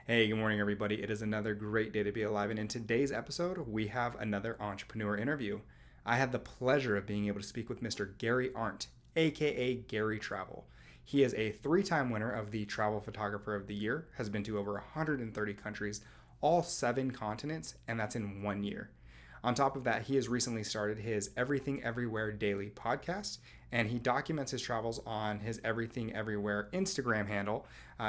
Hey, good morning, everybody. It is another great day to be alive. And in today's episode, we have another entrepreneur interview. I had the pleasure of being able to speak with Mr. Gary Arndt, aka Gary Travel. He is a three-time winner of the Travel Photographer of the Year, has been to over 130 countries, all 7 continents, and that's in 1 year. On top of that, he has recently started his Everything Everywhere Daily podcast, and he documents his travels on his Everything Everywhere Instagram handle.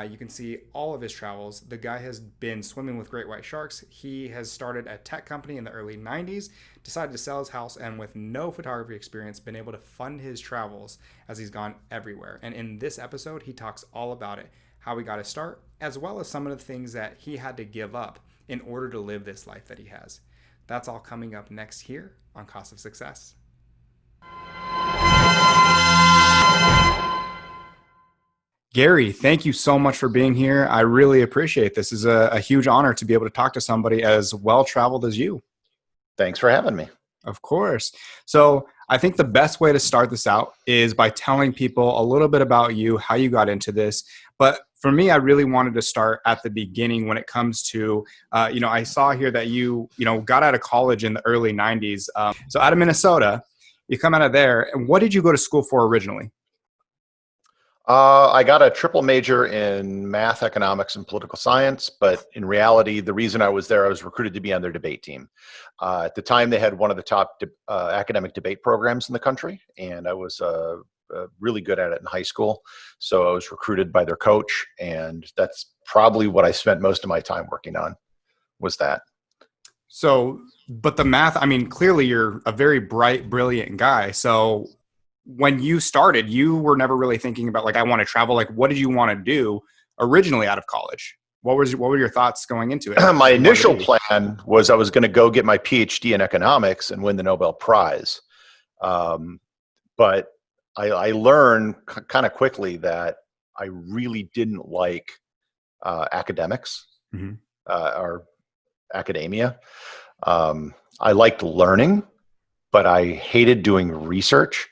You can see all of his travels. The guy has been swimming with great white sharks. He has started a tech company in the early 90s, decided to sell his house, and with no photography experience, been able to fund his travels as he's gone everywhere. And in this episode, he talks all about it, how he got his start, as well as some of the things that he had to give up in order to live this life that he has. That's all coming up next here on Cost of Success. Gary, thank you so much for being here. I really appreciate this. This is a huge honor to be able to talk to somebody as well-traveled as you. Thanks for having me. Of course. So I think the best way to start this out is by telling people a little bit about you, how you got into this. But for me, I really wanted to start at the beginning when it comes to, I saw here that you got out of college in the early 90s. So out of Minnesota, you come out of there. And what did you go to school for originally? I got a triple major in math, economics, and political science. But in reality, the reason I was there, I was recruited to be on their debate team. At the time, they had one of the top academic debate programs in the country, and I was really good at it in high school. So I was recruited by their coach, and that's probably what I spent most of my time working on, was that. So, but the math, I mean, clearly you're a very bright, brilliant guy. So when you started, you were never really thinking about like, I want to travel. Like, what did you want to do originally out of college? What were your thoughts going into it? My initial plan was I was going to go get my PhD in economics and win the Nobel Prize. But I learned kind of quickly that I really didn't like academics or academia. I liked learning, but I hated doing research,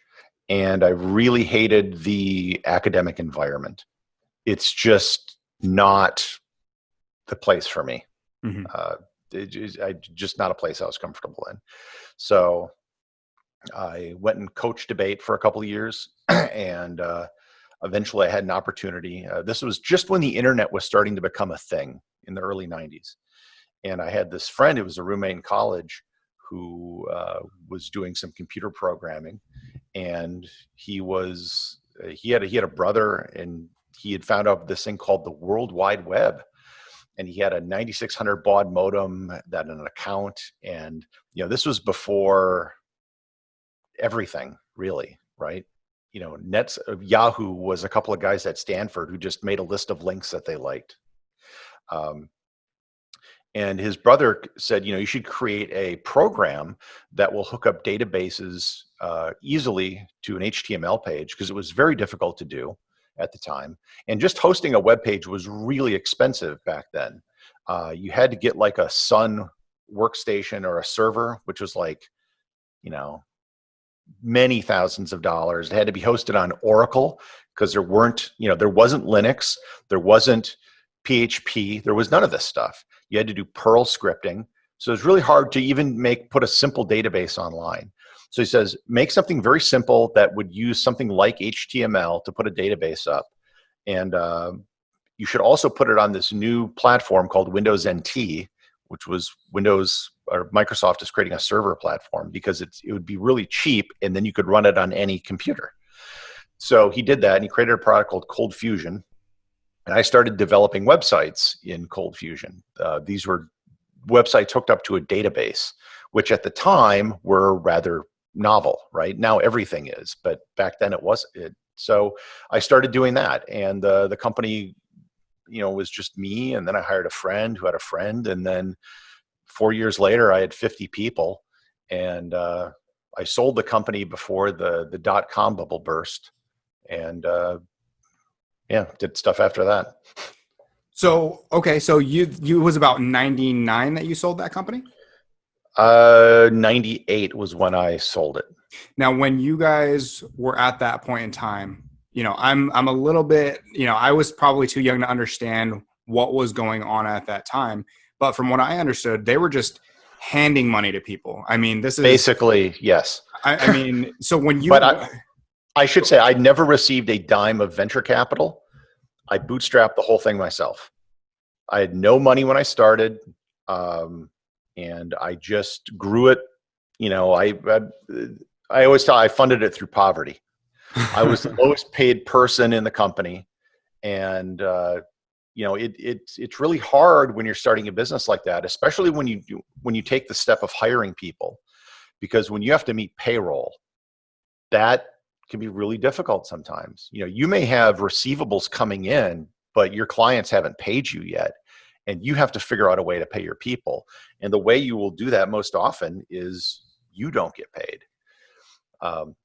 and I really hated the academic environment. It's just not the place for me. Just not a place I was comfortable in. So I went and coached debate for a couple of years, and eventually I had an opportunity. This was just when the internet was starting to become a thing in the early 90s. And I had this friend who was a roommate in college who was doing some computer programming, and he had a brother, and he had found out this thing called the World Wide Web. And he had a 9600 baud modem, that an account. And, this was before everything, really, right? Yahoo was a couple of guys at Stanford who just made a list of links that they liked. And his brother said, you should create a program that will hook up databases easily to an HTML page, because it was very difficult to do at the time. And just hosting a web page was really expensive back then. You had to get like a Sun workstation or a server, which was like, many thousands of dollars. It had to be hosted on Oracle, because there wasn't Linux, there wasn't PHP, there was none of this stuff. You had to do Perl scripting. So it's really hard to even put a simple database online. So he says, make something very simple that would use something like HTML to put a database up. And you should also put it on this new platform called Windows NT, which was Microsoft is creating a server platform, because it would be really cheap, and then you could run it on any computer. So he did that, and he created a product called Cold Fusion. And I started developing websites in Cold Fusion. These were websites hooked up to a database, which at the time were rather novel, right? Now everything is, but back then it wasn't. So I started doing that, and the company, was just me, and then I hired a friend who had a friend, and then 4 years later I had 50 people, and I sold the company before the dot-com bubble burst, and did stuff after that. So, okay. So you was about 99 that you sold that company? 98 was when I sold it. Now, when you guys were at that point in time, I'm a little bit, I was probably too young to understand what was going on at that time. But from what I understood, they were just handing money to people. I mean, this is Basically, yes. I mean, so when you, But I should say I never received a dime of venture capital. I bootstrapped the whole thing myself. I had no money when I started, and I just grew it. You know, I always tell I funded it through poverty. I was the lowest paid person in the company, and you know, it's really hard when you're starting a business like that, especially when you take the step of hiring people, because when you have to meet payroll, that can be really difficult sometimes. You know, you may have receivables coming in, but your clients haven't paid you yet, and you have to figure out a way to pay your people. And the way you will do that most often is you don't get paid.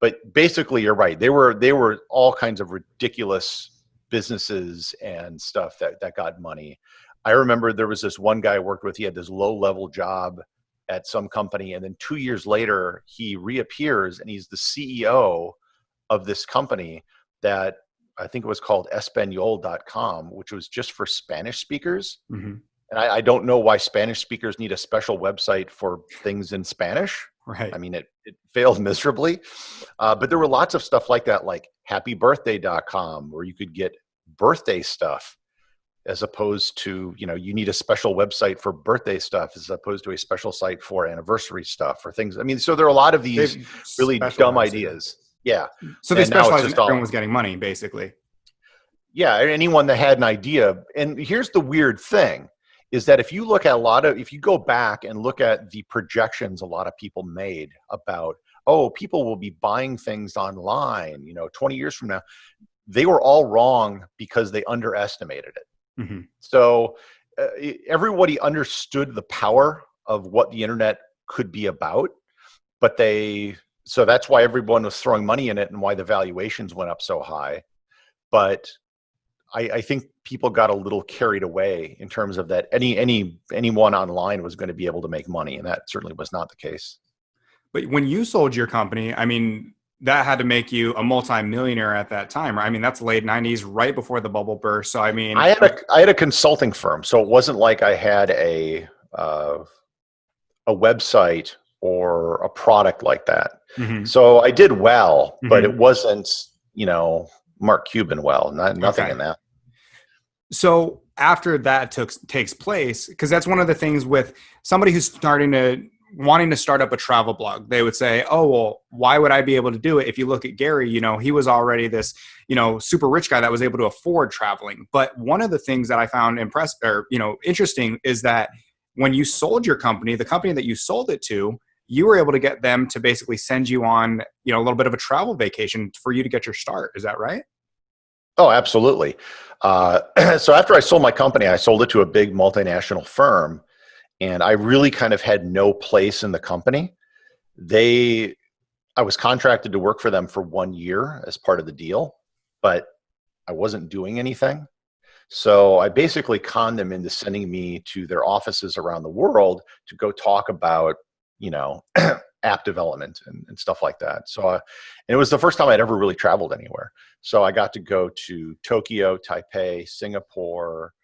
But basically, you're right. They were all kinds of ridiculous businesses and stuff that got money. I remember there was this one guy I worked with. He had this low-level job at some company, and then 2 years later, he reappears, and he's the CEO of this company that I think it was called Espanol.com, which was just for Spanish speakers. mm-hmm. And I don't know why Spanish speakers need a special website for things in Spanish. Right. I mean, it failed miserably. But there were lots of stuff like that, like happybirthday.com, where you could get birthday stuff as opposed to, you know, you need a special website for birthday stuff as opposed to a special site for anniversary stuff or things. I mean, so there are a lot of these really dumb ideas. Yeah. So they And now it's specialized just in everyone was getting money, basically. Yeah, anyone that had an idea. And here's the weird thing is that if you look at if you go back and look at the projections a lot of people made about, oh, people will be buying things online, you know, 20 years from now, they were all wrong because they underestimated it. Mm-hmm. So everybody understood the power of what the internet could be about, but so that's why everyone was throwing money in it and why the valuations went up so high. But I think people got a little carried away in terms of that anyone online was going to be able to make money, and that certainly was not the case. But when you sold your company, I mean, that had to make you a multimillionaire at that time, right? I mean, that's late 90s, right before the bubble burst. So, I mean, I had a consulting firm, so it wasn't like I had a website or a product like that. mm-hmm. So I did well, but Mm-hmm. it wasn't, you know, Mark Cuban well, nothing Okay. in that. So after that takes place, because that's one of the things with somebody who's wanting to start up a travel blog, they would say, oh, well, why would I be able to do it? If you look at Gary, you know, he was already this, you know, super rich guy that was able to afford traveling. But one of the things that I found interesting is that when you sold your company, the company that you sold it to, you were able to get them to basically send you on, you know, a little bit of a travel vacation for you to get your start. Is that right? Oh, absolutely. So after I sold my company, I sold it to a big multinational firm, and I really kind of had no place in the company. I was contracted to work for them for 1 year as part of the deal, but I wasn't doing anything. So I basically conned them into sending me to their offices around the world to go talk about, you know, app development and stuff like that. So, and it was the first time I'd ever really traveled anywhere. So I got to go to Tokyo, Taipei, Singapore,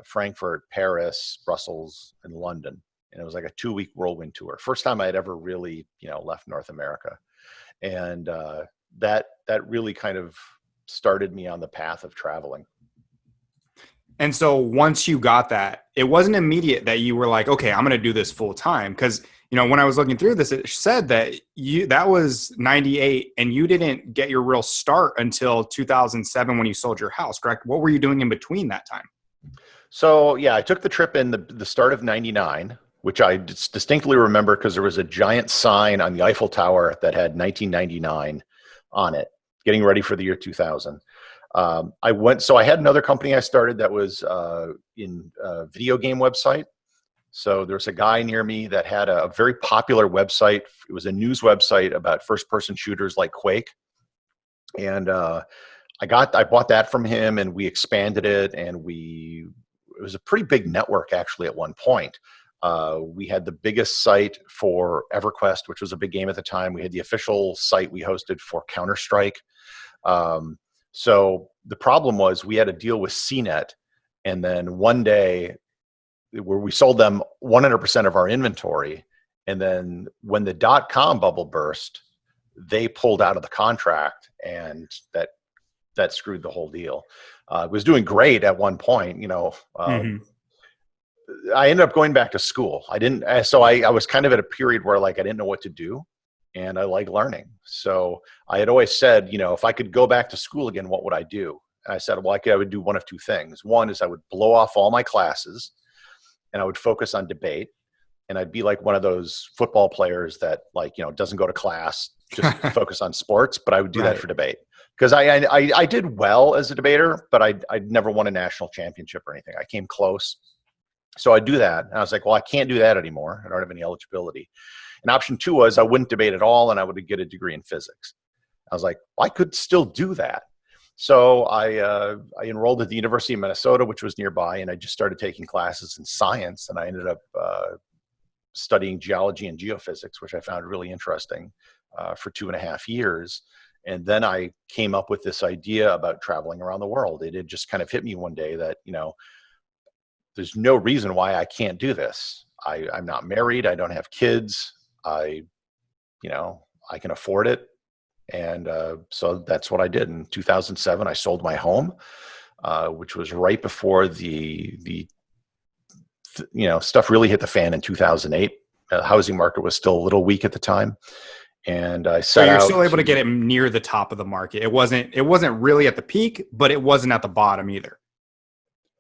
Frankfurt, Paris, Brussels, and London. And it was like a 2-week whirlwind tour. First time I had ever really, you know, left North America. And that really kind of started me on the path of traveling. And so once you got that, it wasn't immediate that you were like, okay, I'm going to do this full time. Because, you know, when I was looking through this, it said that that was 98 and you didn't get your real start until 2007 when you sold your house, correct? What were you doing in between that time? So yeah, I took the trip in the start of 99, which I distinctly remember because there was a giant sign on the Eiffel Tower that had 1999 on it, getting ready for the year 2000. So I had another company I started that was in a video game website. So there's a guy near me that had a very popular website. It was a news website about first-person shooters like Quake. And I bought that from him, and we expanded it, and it was a pretty big network actually at one point. We had the biggest site for EverQuest, which was a big game at the time. We had the official site we hosted for Counter-Strike. So the problem was we had a deal with CNET, And then one day where we sold them 100% of our inventory. And then when the .com bubble burst, they pulled out of the contract, and that screwed the whole deal. It was doing great at one point, I ended up going back to school. I was kind of at a period where like I didn't know what to do, and I like learning. So I had always said, if I could go back to school again, what would I do? And I said, well, I would do one of two things. One is I would blow off all my classes, and I would focus on debate. And I'd be like one of those football players that doesn't go to class, just focus on sports. But I would do that for debate, because I did well as a debater, but I'd never won a national championship or anything. I came close. So I'd do that. And I was like, well, I can't do that anymore. I don't have any eligibility. And option two was I wouldn't debate at all, and I would get a degree in physics. I was like, well, I could still do that. So I enrolled at the University of Minnesota, which was nearby, and I just started taking classes in science. And I ended up studying geology and geophysics, which I found really interesting for 2.5 years. And then I came up with this idea about traveling around the world. It had just kind of hit me one day that, there's no reason why I can't do this. I'm not married. I don't have kids. I can afford it. And so that's what I did. In 2007, I sold my home, which was right before the stuff really hit the fan in 2008. The housing market was still a little weak at the time. And I set out. So you're still able to get it near the top of the market. It wasn't really at the peak, but it wasn't at the bottom either.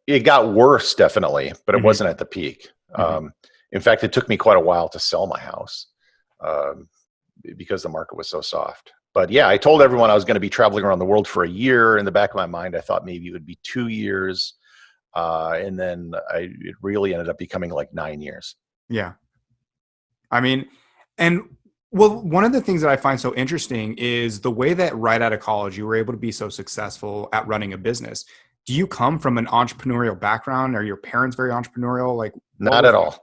It got worse, definitely, but it wasn't at the peak. In fact, it took me quite a while to sell my house because the market was so soft. But yeah, I told everyone I was going to be traveling around the world for a year. In the back of my mind, I thought maybe it would be 2 years. And then it really ended up becoming like 9 years. Yeah. I mean, one of the things that I find so interesting is the way that right out of college, you were able to be so successful at running a business. Do you come from an entrepreneurial background? Are your parents very entrepreneurial? Like, not at all.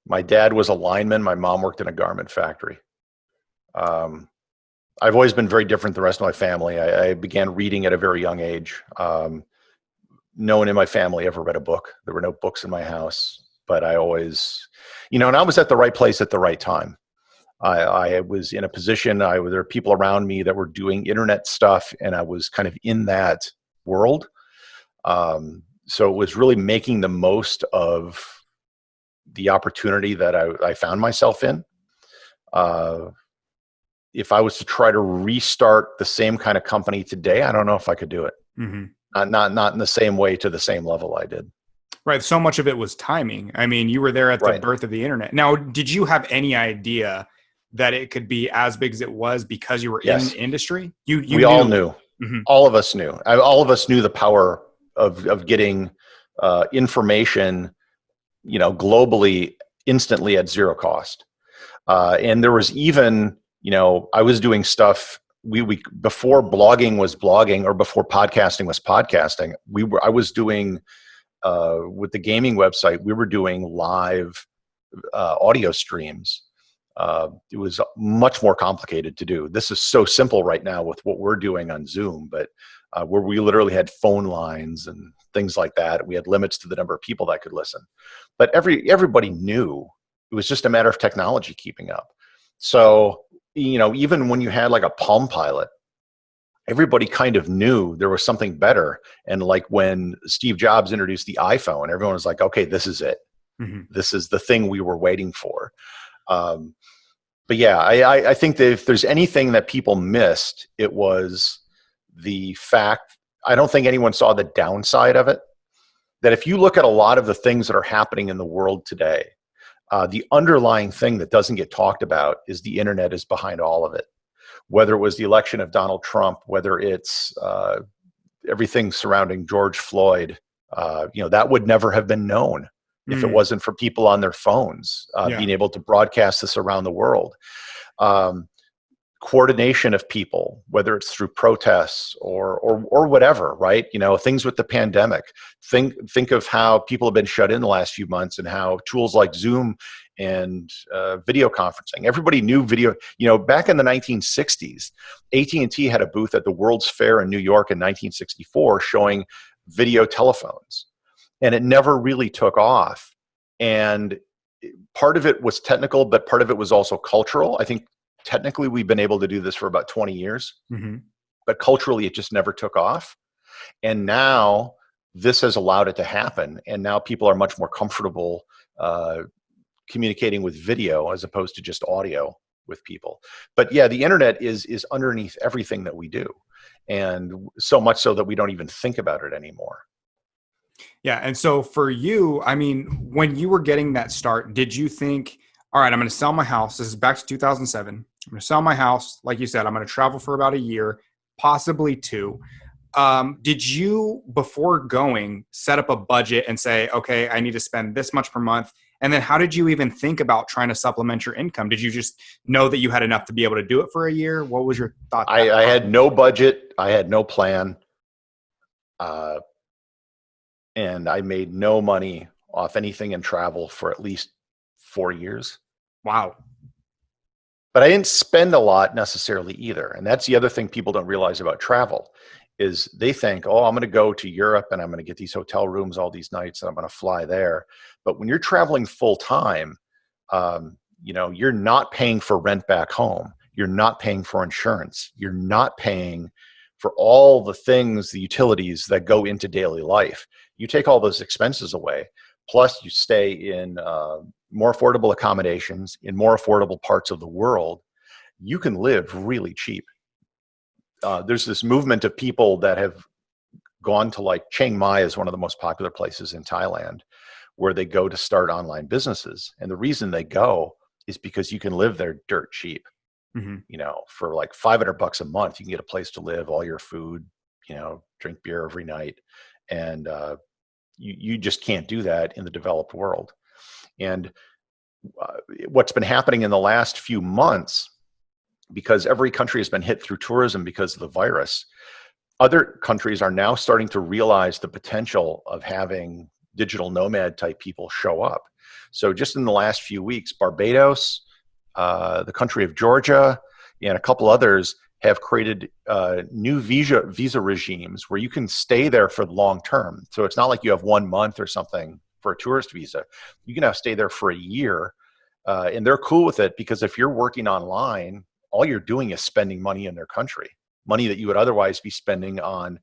My dad was a lineman. My mom worked in a garment factory. I've always been very different than the rest of my family. I began reading at a very young age. No one in my family ever read a book. There were no books in my house, but I always, and I was at the right place at the right time. I was in a position, there were people around me that were doing internet stuff, and I was kind of in that world. So it was really making the most of the opportunity that I found myself in. If I was to try to restart the same kind of company today, I don't know if I could do it. Not in the same way to the same level I did. Right. So much of it was timing. I mean, you were there at the birth of the internet. Now, did you have any idea that it could be as big as it was because you were in the industry? We all knew. All of us knew. All of us knew the power of getting information, globally, instantly at zero cost. And there was even, I was doing stuff. We before blogging was blogging, or before podcasting was podcasting. I was doing with the gaming website. We were doing live audio streams. It was much more complicated to do. This is so simple right now with what we're doing on Zoom, but where we literally had phone lines and things like that. We had limits to the number of people that could listen, but everybody knew it was just a matter of technology keeping up. So, even when you had like a Palm Pilot, everybody kind of knew there was something better. And like when Steve Jobs introduced the iPhone, everyone was like, okay, this is it. This is the thing we were waiting for. But yeah, I think that if there's anything that people missed, it was the fact, I don't think anyone saw the downside of it. That if you look at a lot of the things that are happening in the world today, the underlying thing that doesn't get talked about is the internet is behind all of it. Whether it was the election of Donald Trump, whether it's everything surrounding George Floyd, that would never have been known if it wasn't for people on their phones being able to broadcast this around the world. Coordination of people, whether it's through protests or whatever, right? Things with the pandemic. Think of how people have been shut in the last few months, and how tools like Zoom and video conferencing. Everybody knew video. Back in the 1960s, AT&T had a booth at the World's Fair in New York in 1964 showing video telephones. and it never really took off. And part of it was technical, but part of it was also cultural. I think technically we've been able to do this for about 20 years, but culturally it just never took off. And now this has allowed it to happen. And now people are much more comfortable communicating with video as opposed to just audio with people. But yeah, the internet is underneath everything that we do. And so much so that we don't even think about it anymore. Yeah. And so for you, I mean, when you were getting that start, did you think, all right, I'm going to sell my house. This is back to 2007. I'm going to sell my house. Like you said, I'm going to travel for about a year, possibly two. Did you, before going, set up a budget and say, okay, I need to spend this much per month? And then how did you even think about trying to supplement your income? Did you just know that you had enough to be able to do it for a year? What was your thought? I had no budget. I had no plan. And I made no money off anything in travel for at least 4 years. Wow. But I didn't spend a lot necessarily either. And that's the other thing people don't realize about travel is they think, oh, I'm going to go to Europe and I'm going to get these hotel rooms all these nights and I'm going to fly there. But when you're traveling full time, you're not paying for rent back home. You're not paying for insurance. You're not paying for all the things, the utilities that go into daily life. You take all those expenses away, plus you stay in more affordable accommodations in more affordable parts of the world. You can live really cheap. There's this movement of people that have gone to, like, Chiang Mai is one of the most popular places in Thailand, where they go to start online businesses. And the reason they go is because you can live there dirt cheap. For like $500 a month, you can get a place to live, all your food, drink beer every night. And you just can't do that in the developed world. And what's been happening in the last few months, because every country has been hit through tourism because of the virus, other countries are now starting to realize the potential of having digital nomad type people show up. So just in the last few weeks, Barbados, the country of Georgia, and a couple others have created new visa regimes where you can stay there for the long term. So it's not like you have 1 month or something for a tourist visa. You can now stay there for a year, and they're cool with it because if you're working online, all you're doing is spending money in their country, money that you would otherwise be spending on,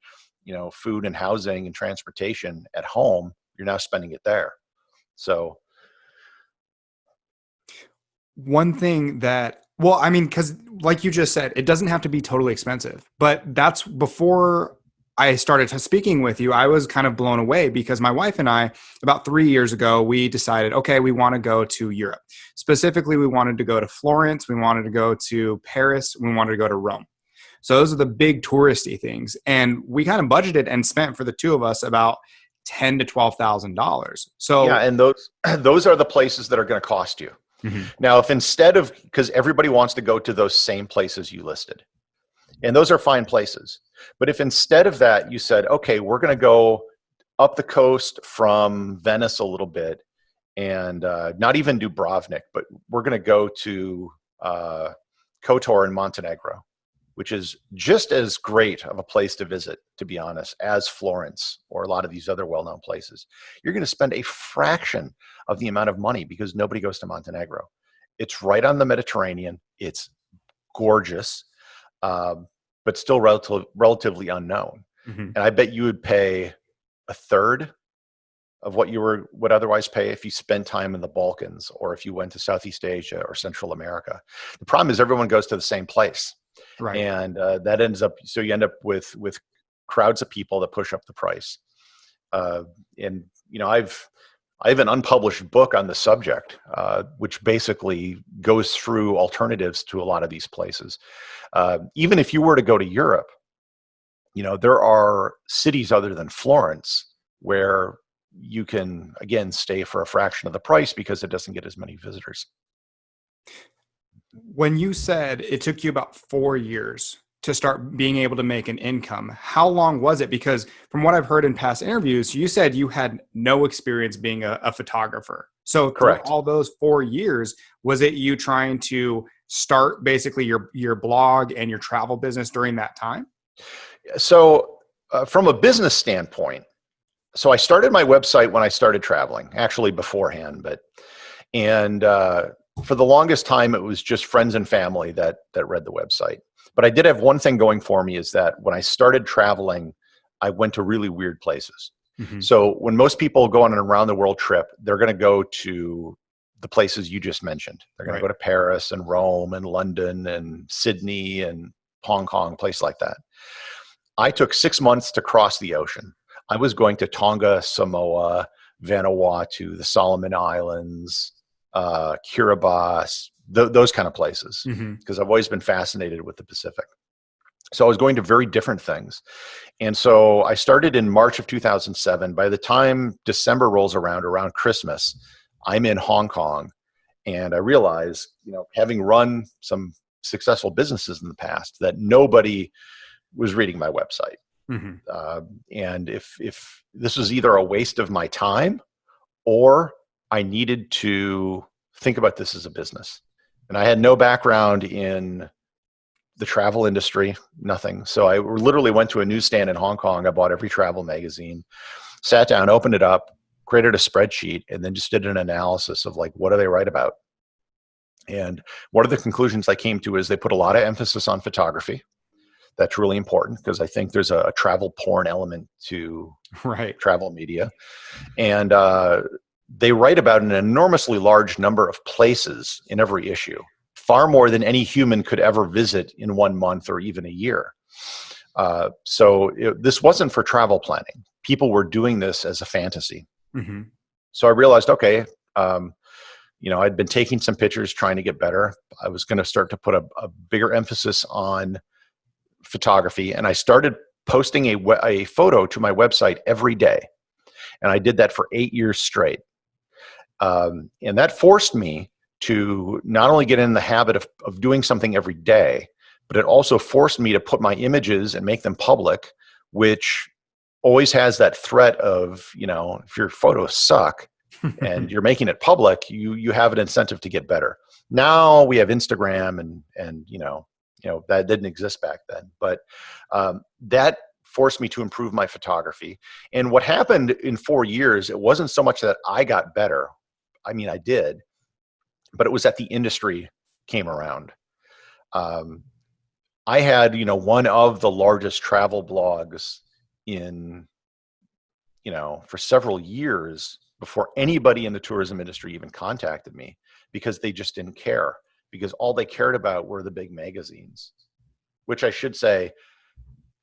food and housing and transportation at home. You're now spending it there. So one thing that, because like you just said, it doesn't have to be totally expensive, but that's before I started speaking with you, I was kind of blown away because my wife and I, about 3 years ago, we decided, okay, we want to go to Europe. Specifically, we wanted to go to Florence. We wanted to go to Paris. We wanted to go to Rome. So those are the big touristy things. And we kind of budgeted and spent for the two of us about $10,000 to $12,000. So yeah, and those are the places that are going to cost you. Now, if instead of, because everybody wants to go to those same places you listed, and those are fine places, but if instead of that you said, okay, we're going to go up the coast from Venice a little bit and not even Dubrovnik, but we're going to go to Kotor in Montenegro, which is just as great of a place to visit, to be honest, as Florence or a lot of these other well-known places. You're going to spend a fraction of the amount of money because nobody goes to Montenegro. It's right on the Mediterranean. It's gorgeous, but still relatively unknown. And I bet you would pay a third of what you would otherwise pay if you spent time in the Balkans or if you went to Southeast Asia or Central America. The problem is everyone goes to the same place. Right. And that ends up, so you end up with crowds of people that push up the price. And, I have an unpublished book on the subject, which basically goes through alternatives to a lot of these places. Even if you were to go to Europe, there are cities other than Florence where you can, again, stay for a fraction of the price because it doesn't get as many visitors. When you said it took you about 4 years to start being able to make an income, how long was it? Because from what I've heard in past interviews, you said you had no experience being a photographer. So correct. All those 4 years, was it you trying to start basically your blog and your travel business during that time? So from a business standpoint, So I started my website when I started traveling, actually beforehand, and for the longest time, it was just friends and family that read the website. But I did have one thing going for me, is that when I started traveling, I went to really weird places. Hmm. So when most people go on an around the world trip, they're going to go to the places you just mentioned. They're going to go to Paris and Rome and London and Sydney and Hong Kong, place like that. I took 6 months to cross the ocean. I was going to Tonga, Samoa, Vanuatu, the Solomon Islands, Kiribati, those kind of places, because I've always been fascinated with the Pacific. So I was going to very different things. And so I started in March of 2007. By the time December rolls around Christmas, I'm in Hong Kong. And I realized, having run some successful businesses in the past, that nobody was reading my website. And if this was either a waste of my time, or I needed to think about this as a business. And I had no background in the travel industry, nothing. So I literally went to a newsstand in Hong Kong. I bought every travel magazine, sat down, opened it up, created a spreadsheet, and then just did an analysis of, like, what do they write about? And one of the conclusions I came to is they put a lot of emphasis on photography. That's really important, because I think there's a travel porn element to travel media. And they write about an enormously large number of places in every issue, far more than any human could ever visit in 1 month or even a year. This wasn't for travel planning. People were doing this as a fantasy. So I realized, okay, I'd been taking some pictures, trying to get better. I was going to start to put a bigger emphasis on photography, and I started posting a photo to my website every day. And I did that for 8 years straight. And that forced me to not only get in the habit of doing something every day, but it also forced me to put my images and make them public, which always has that threat of, if your photos suck and you're making it public, you have an incentive to get better. Now we have Instagram and that didn't exist back then, but that forced me to improve my photography. And what happened in 4 years, it wasn't so much that I got better. I mean, I did, but it was that the industry came around. I had, one of the largest travel blogs for several years before anybody in the tourism industry even contacted me, because they just didn't care, because all they cared about were the big magazines, which I should say,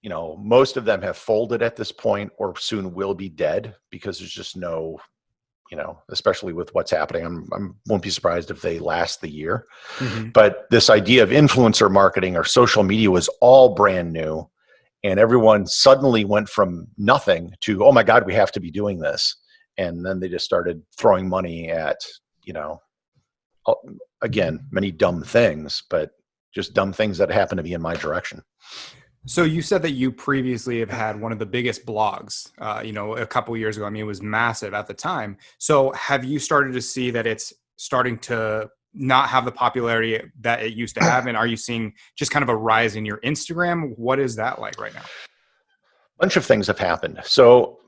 most of them have folded at this point or soon will be dead, because there's just no, especially with what's happening, I won't be surprised if they last the year. But this idea of influencer marketing or social media was all brand new. And everyone suddenly went from nothing to, oh my God, we have to be doing this. And then they just started throwing money at, again, many dumb things, but just dumb things that happen to be in my direction. So you said that you previously have had one of the biggest blogs, a couple years ago. I mean, it was massive at the time. So have you started to see that it's starting to not have the popularity that it used to have? And are you seeing just kind of a rise in your Instagram? What is that like right now? A bunch of things have happened. So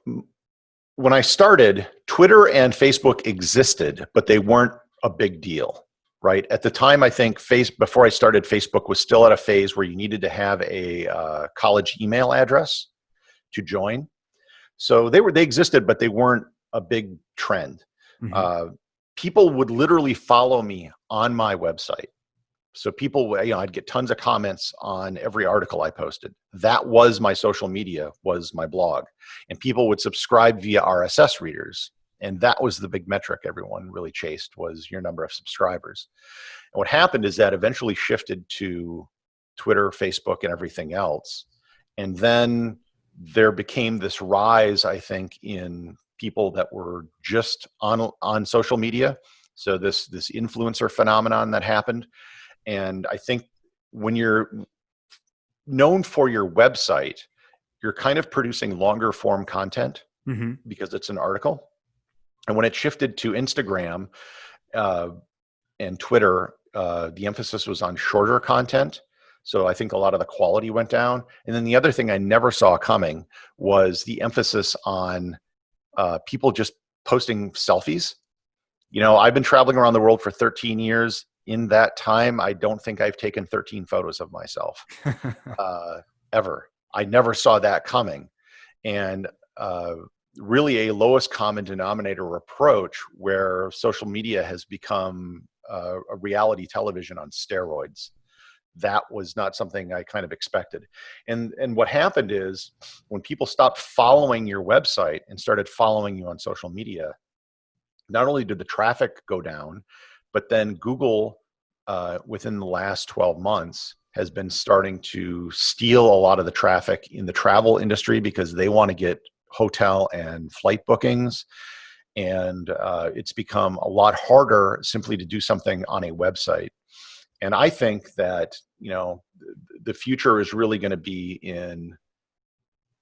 when I started, Twitter and Facebook existed, but they weren't a big deal. Right. At the time, I think before I started, Facebook was still at a phase where you needed to have a college email address to join. So they existed, but they weren't a big trend. People would literally follow me on my website. So people, I'd get tons of comments on every article I posted. That was my social media, was my blog. And people would subscribe via RSS readers. And that was the big metric everyone really chased, was your number of subscribers. And what happened is that eventually shifted to Twitter, Facebook, and everything else. And then there became this rise, I think, in people that were just on social media. So this influencer phenomenon that happened. And I think when you're known for your website, you're kind of producing longer form content because it's an article. And when it shifted to Instagram and Twitter, the emphasis was on shorter content. So I think a lot of the quality went down. And then the other thing I never saw coming was the emphasis on people just posting selfies. I've been traveling around the world for 13 years. In that time, I don't think I've taken 13 photos of myself ever. I never saw that coming. And really a lowest common denominator approach where social media has become a reality television on steroids. That was not something I kind of expected. And what happened is when people stopped following your website and started following you on social media, not only did the traffic go down, but then Google, within the last 12 months, has been starting to steal a lot of the traffic in the travel industry because they want to get hotel and flight bookings. And it's become a lot harder simply to do something on a website. And I think that, the future is really going to be in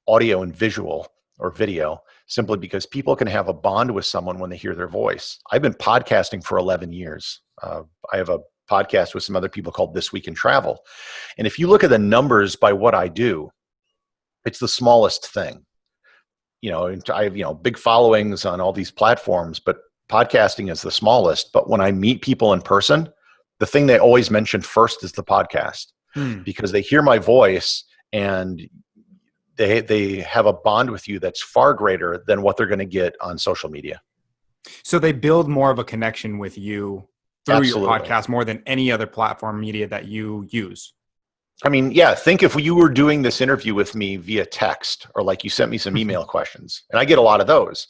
audio and visual or video, simply because people can have a bond with someone when they hear their voice. I've been podcasting for 11 years. I have a podcast with some other people called This Week in Travel. And if you look at the numbers by what I do, it's the smallest thing. I have, big followings on all these platforms, but podcasting is the smallest. But when I meet people in person, the thing they always mention first is the podcast, because they hear my voice and they have a bond with you that's far greater than what they're going to get on social media. So they build more of a connection with you through Absolutely. your podcast more than any other platform media that you use. I mean, yeah, think if you were doing this interview with me via text, or like you sent me some email questions, and I get a lot of those.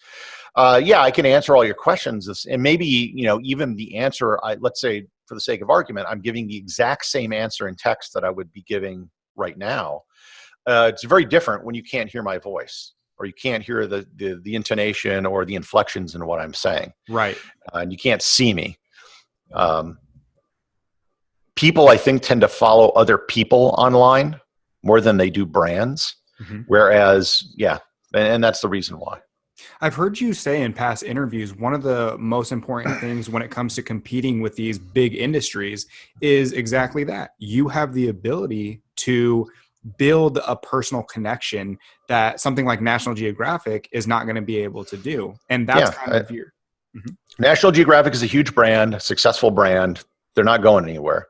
Yeah, I can answer all your questions. And maybe, even the answer, let's say for the sake of argument, I'm giving the exact same answer in text that I would be giving right now. It's very different when you can't hear my voice, or you can't hear the intonation or the inflections in what I'm saying. Right. And you can't see me. People, I think, tend to follow other people online more than they do brands. Whereas, yeah, and that's the reason why. I've heard you say in past interviews, one of the most important things when it comes to competing with these big industries is exactly that. You have the ability to build a personal connection that something like National Geographic is not going to be able to do. And that's National Geographic is a huge brand, successful brand. They're not going anywhere.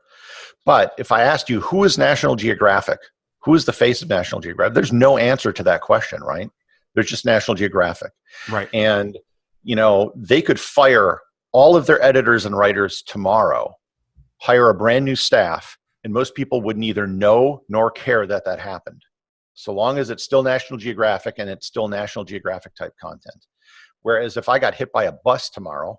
But if I asked you, who is National Geographic? Who is the face of National Geographic? There's no answer to that question, right? There's just National Geographic. Right. And, they could fire all of their editors and writers tomorrow, hire a brand new staff, and most people would neither know nor care that happened, so long as it's still National Geographic and it's still National Geographic type content. Whereas if I got hit by a bus tomorrow,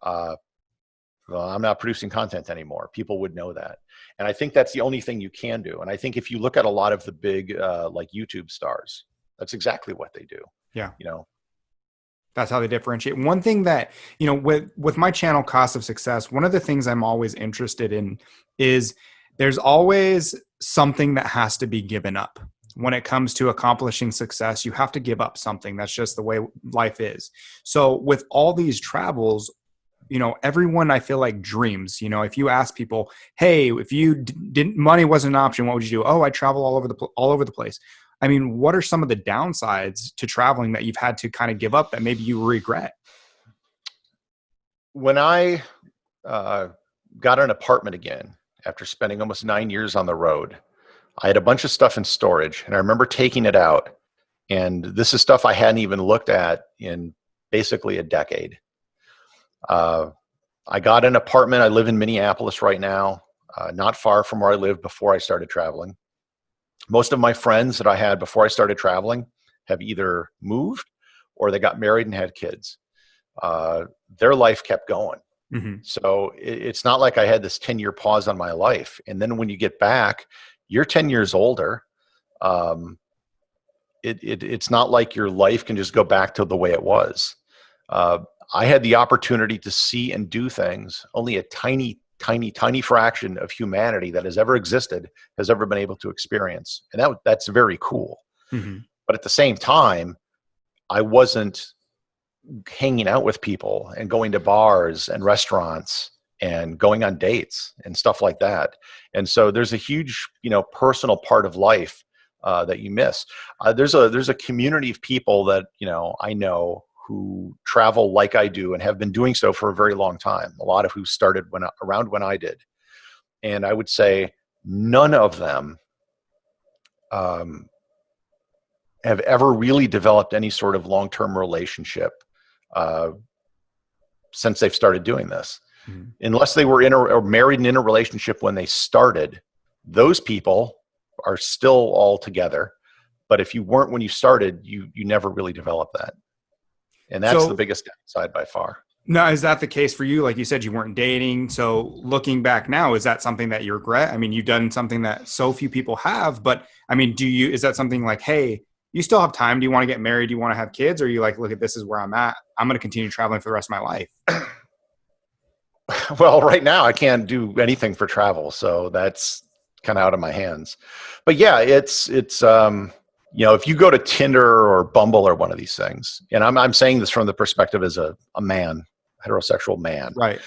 I'm not producing content anymore. People would know that. And I think that's the only thing you can do. And I think if you look at a lot of the big like YouTube stars, that's exactly what they do. Yeah. That's how they differentiate. One thing that, with my channel, Cost of Success, one of the things I'm always interested in is there's always something that has to be given up. When it comes to accomplishing success, you have to give up something. That's just the way life is. So with all these travels, everyone, I feel like, dreams. If you ask people, hey, if you didn't, money wasn't an option, what would you do? Oh, I travel all over the place. I mean, what are some of the downsides to traveling that you've had to kind of give up that maybe you regret? When I got an apartment again after spending almost 9 years on the road, I had a bunch of stuff in storage, and I remember taking it out. And this is stuff I hadn't even looked at in basically a decade. I got an apartment. I live in Minneapolis right now, not far from where I lived before I started traveling. Most of my friends that I had before I started traveling have either moved or they got married and had kids. Their life kept going. Mm-hmm. So it's not like I had this 10-year pause on my life. And then when you get back, you're 10 years older. It's not like your life can just go back to the way it was. I had the opportunity to see and do things only a tiny fraction of humanity that has ever existed has ever been able to experience. And that's very cool. Mm-hmm. But at the same time, I wasn't hanging out with people and going to bars and restaurants and going on dates and stuff like that. And so there's a huge, personal part of life that you miss. There's a community of people that, I know who travel like I do and have been doing so for a very long time. A lot of who started around when I did. And I would say none of them have ever really developed any sort of long-term relationship since they've started doing this. Mm-hmm. Unless they were or married and in a relationship when they started, those people are still all together. But if you weren't when you started, you never really developed that. And that's the biggest downside by far. No, is that the case for you? Like you said, you weren't dating. So looking back now, is that something that you regret? I mean, you've done something that so few people have, but I mean, is that something like, hey, you still have time. Do you want to get married? Do you want to have kids? Or are you like, look, this is where I'm at. I'm going to continue traveling for the rest of my life. Well, right now I can't do anything for travel. So that's kind of out of my hands, but yeah, it's if you go to Tinder or Bumble or one of these things, and I'm saying this from the perspective as a man, heterosexual man, right?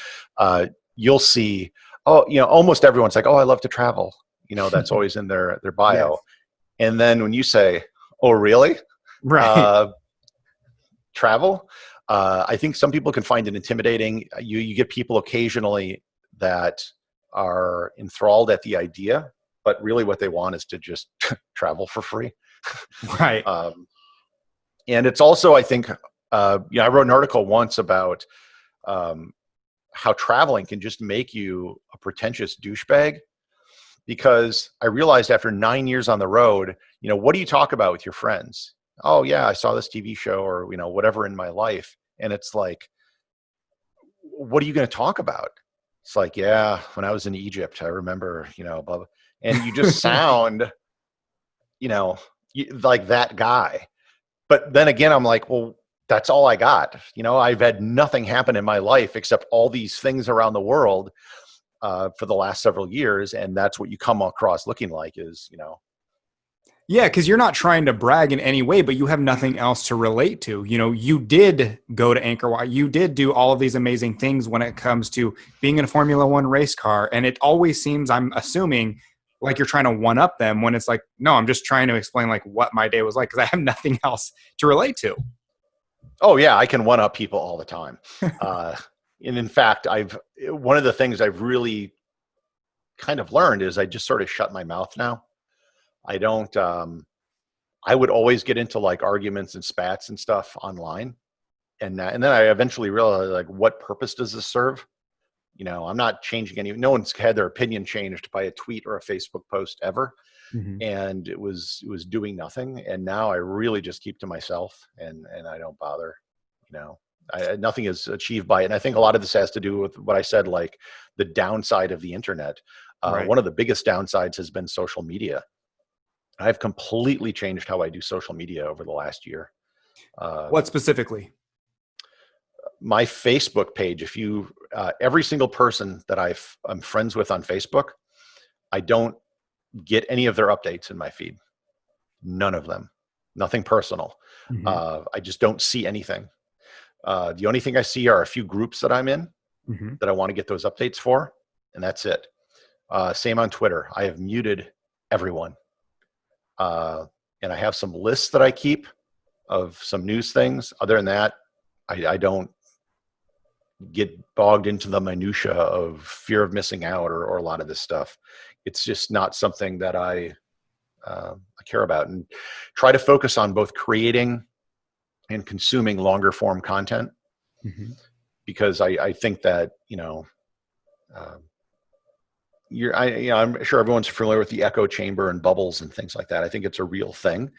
You'll see, almost everyone's like, oh, I love to travel. That's always in their bio. Yes. And then when you say, oh, really? Right. Travel? I think some people can find it intimidating. You get people occasionally that are enthralled at the idea, but really what they want is to just travel for free. Right. And it's also, I think, I wrote an article once about how traveling can just make you a pretentious douchebag, because I realized after 9 years on the road, what do you talk about with your friends? Oh yeah, I saw this TV show or, whatever in my life. And it's like, what are you going to talk about? It's like, yeah, when I was in Egypt, I remember, blah, blah. And you just sound, like that guy. But then again, I'm like, well, that's all I got. I've had nothing happen in my life except all these things around the world for the last several years. And that's what you come across looking like is, Yeah, because you're not trying to brag in any way, but you have nothing else to relate to. You did go to Anchor Wild. You did do all of these amazing things when it comes to being in a Formula One race car. And it always seems, I'm assuming, like you're trying to one up them when it's like, no, I'm just trying to explain like what my day was like because I have nothing else to relate to. Oh yeah, I can one up people all the time. And in fact, one of the things I've really kind of learned is I just sort of shut my mouth now. I don't, I would always get into like arguments and spats and stuff online. And then I eventually realized like, what purpose does this serve? I'm not changing no one's had their opinion changed by a tweet or a Facebook post ever. Mm-hmm. And it was doing nothing. And now I really just keep to myself and I don't bother, nothing is achieved by it. And I think a lot of this has to do with what I said, like the downside of the internet. Right. One of the biggest downsides has been social media. I've completely changed how I do social media over the last year. What specifically? My Facebook page, if you, every single person that I'm friends with on Facebook, I don't get any of their updates in my feed. None of them. Nothing personal. Mm-hmm. I just don't see anything. The only thing I see are a few groups that I'm in mm-hmm. that I want to get those updates for, and that's it. Same on Twitter. I have muted everyone. And I have some lists that I keep of some news things. Other than that, I don't get bogged into the minutia of fear of missing out or a lot of this stuff. It's just not something that I care about, and try to focus on both creating and consuming longer form content mm-hmm. because I think that, I'm sure everyone's familiar with the echo chamber and bubbles and things like that. I think it's a real thing.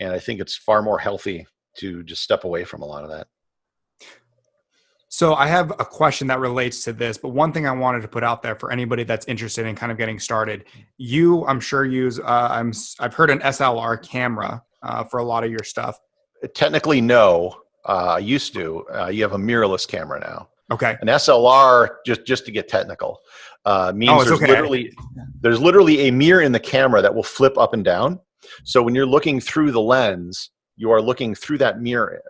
And I think it's far more healthy to just step away from a lot of that. So I have a question that relates to this, but one thing I wanted to put out there for anybody that's interested in kind of getting started, I'm sure use, I've heard an SLR camera for a lot of your stuff. Technically, no. I used to. You have a mirrorless camera now. Okay. An SLR, just to get technical, means there's literally a mirror in the camera that will flip up and down. So when you're looking through the lens, you are looking through that mirror.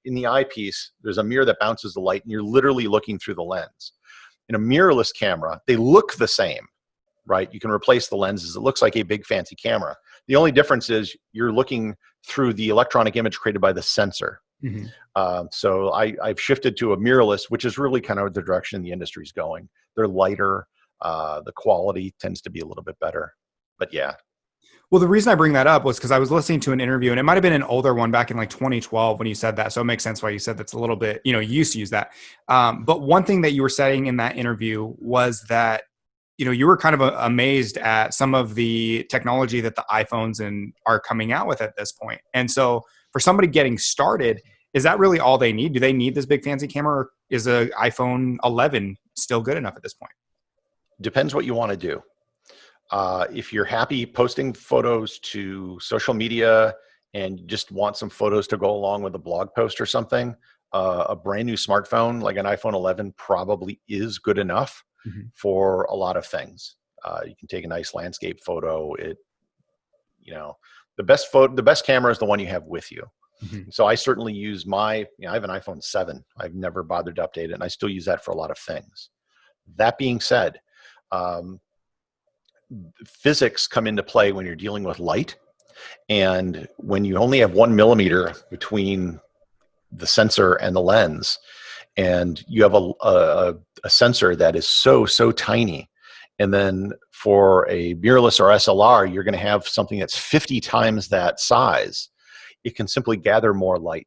In the eyepiece, there's a mirror that bounces the light, and you're literally looking through the lens. In a mirrorless camera, they look the same, right? You can replace the lenses. It looks like a big fancy camera. The only difference is you're looking through the electronic image created by the sensor. Mhm. So I've shifted to a mirrorless, which is really kind of the direction the industry's going. They're lighter. The quality tends to be a little bit better. But yeah. Well, the reason I bring that up was because I was listening to an interview, and it might have been an older one back in like 2012 when you said that. So it makes sense why you said that's a little bit, you used to use that. But one thing that you were saying in that interview was that, you were kind of amazed at some of the technology that the iPhones and are coming out with at this point. And so for somebody getting started, is that really all they need? Do they need this big fancy camera, or is a iPhone 11 still good enough at this point? Depends what you want to do. If you're happy posting photos to social media and just want some photos to go along with a blog post or something, a brand new smartphone like an iPhone 11 probably is good enough for a lot of things. You can take a nice landscape photo. The best camera is the one you have with you. So I certainly use I have an iPhone 7. I've never bothered to update it, and I still use that for a lot of things. That being said, physics come into play when you're dealing with light. And when you only have 1 millimeter between the sensor and the lens, and you have a sensor that is so tiny, and then for a mirrorless or SLR, you're going to have something that's 50 times that size, it can simply gather more light.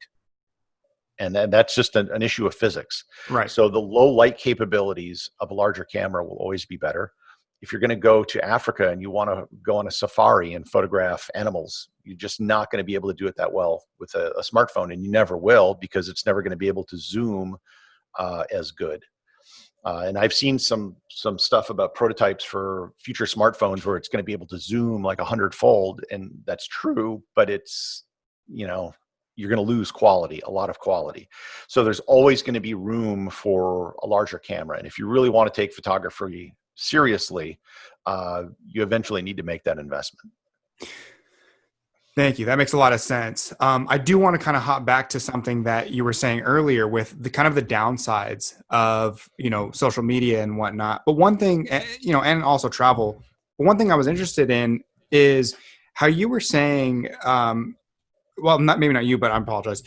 And that's just an issue of physics. Right. So the low light capabilities of a larger camera will always be better. If you're going to go to Africa and you want to go on a safari and photograph animals, you're just not going to be able to do it that well with a smartphone, and you never will, because it's never going to be able to zoom as good. And I've seen some stuff about prototypes for future smartphones where it's going to be able to zoom like 100-fold, and that's true, but it's, you're going to lose quality, a lot of quality. So there's always going to be room for a larger camera. And if you really want to take photography seriously, you eventually need to make that investment. Thank you. That makes a lot of sense. I do want to kind of hop back to something that you were saying earlier with the kind of the downsides of, social media and whatnot. But one thing, and also travel. But one thing I was interested in is how you were saying, well, maybe not you, but I apologize.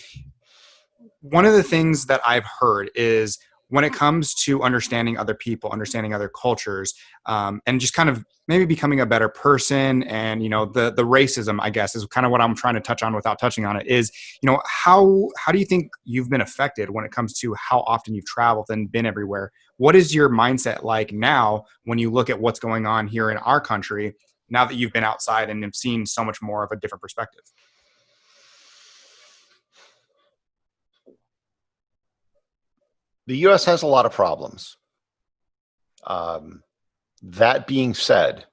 One of the things that I've heard is when it comes to understanding other people, understanding other cultures, and just kind of maybe becoming a better person, and the racism, I guess, is kind of what I'm trying to touch on without touching on it, is how do you think you've been affected when it comes to how often you've traveled and been everywhere? What is your mindset like now when you look at what's going on here in our country now that you've been outside and have seen so much more of a different perspective? The U.S. has a lot of problems. That being said,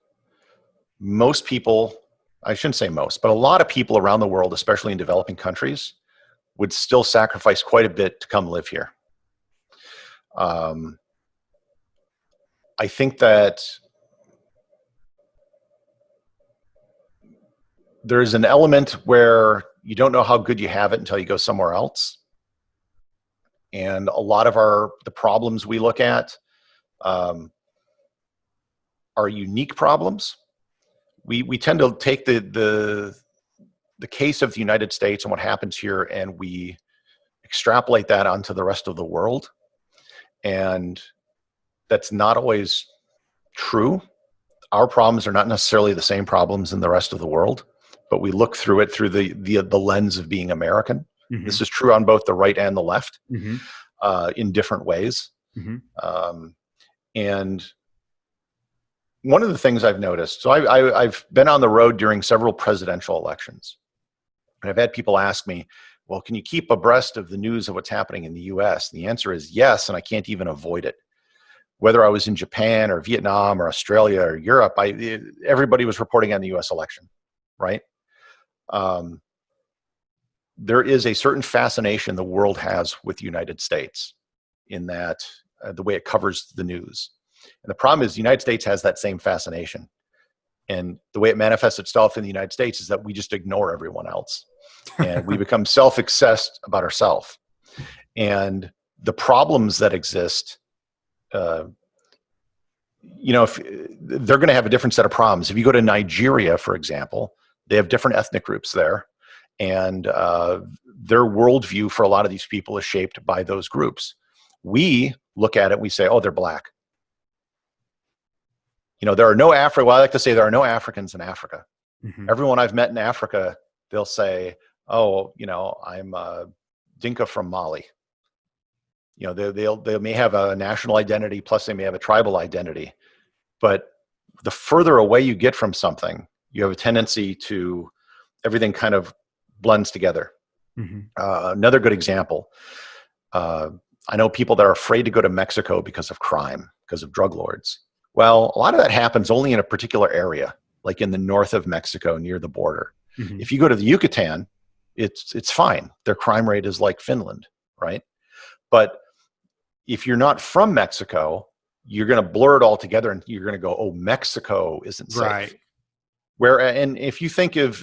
most people, I shouldn't say most, but a lot of people around the world, especially in developing countries, would still sacrifice quite a bit to come live here. I think that there's an element where you don't know how good you have it until you go somewhere else. And a lot of the problems we look at are unique problems. We tend to take the case of the United States and what happens here, and we extrapolate that onto the rest of the world. And that's not always true. Our problems are not necessarily the same problems in the rest of the world, but we look through it through the lens of being American. Mm-hmm. This is true on both the right and the left, mm-hmm. In different ways. Mm-hmm. And one of the things I've noticed, so I've been on the road during several presidential elections, and I've had people ask me, well, can you keep abreast of the news of what's happening in the US? And the answer is yes, and I can't even avoid it. Whether I was in Japan or Vietnam or Australia or Europe, everybody was reporting on the US election, right? There is a certain fascination the world has with the United States in that the way it covers the news. And the problem is the United States has that same fascination. And the way it manifests itself in the United States is that we just ignore everyone else. And we become self-obsessed about ourselves. And the problems that exist, if they're going to have a different set of problems. If you go to Nigeria, for example, they have different ethnic groups there. And their worldview for a lot of these people is shaped by those groups. We look at it, we say, oh, they're black. There are no well, I like to say there are no Africans in Africa. Mm-hmm. Everyone I've met in Africa, they'll say, oh, I'm Dinka from Mali. They may have a national identity, plus they may have a tribal identity. But the further away you get from something, you have a tendency to, everything kind of blends together. Mm-hmm. Another good example, I know people that are afraid to go to Mexico because of crime, because of drug lords. Well, a lot of that happens only in a particular area, like in the north of Mexico near the border. Mm-hmm. If you go to the Yucatan, it's fine. Their crime rate is like Finland, right? But if you're not from Mexico, you're going to blur it all together and you're going to go, oh, Mexico isn't safe. Right. And if you think of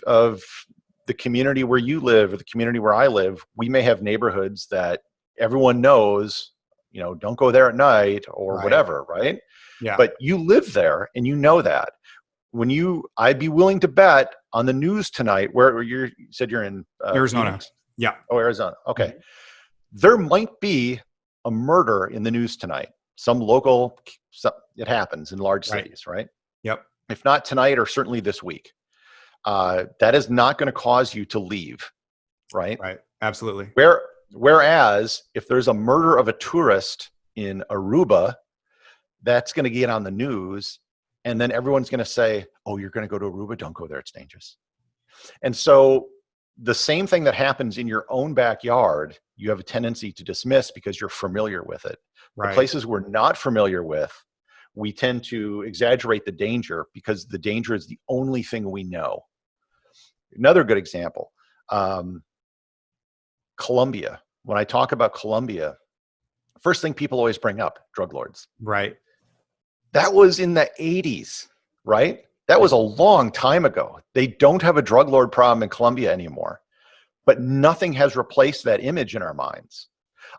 the community where you live or the community where I live, we may have neighborhoods that everyone knows, don't go there at night or Right. whatever, right? Yeah. But you live there and you know that. I'd be willing to bet on the news tonight, where you said you're in Arizona. Phoenix? Yeah. Oh, Arizona. Okay. Mm-hmm. There might be a murder in the news tonight. It happens in large cities, right? Yep. If not tonight or certainly this week. That is not going to cause you to leave, right? Right. Absolutely. Whereas if there's a murder of a tourist in Aruba, that's going to get on the news, and then everyone's going to say, oh, you're going to go to Aruba? Don't go there. It's dangerous. And so the same thing that happens in your own backyard, you have a tendency to dismiss because you're familiar with it. Right. The places we're not familiar with, we tend to exaggerate the danger because the danger is the only thing we know. Another good example, Colombia. When I talk about Colombia, first thing people always bring up, drug lords. Right. That was in the 80s, right? That was a long time ago. They don't have a drug lord problem in Colombia anymore, but nothing has replaced that image in our minds.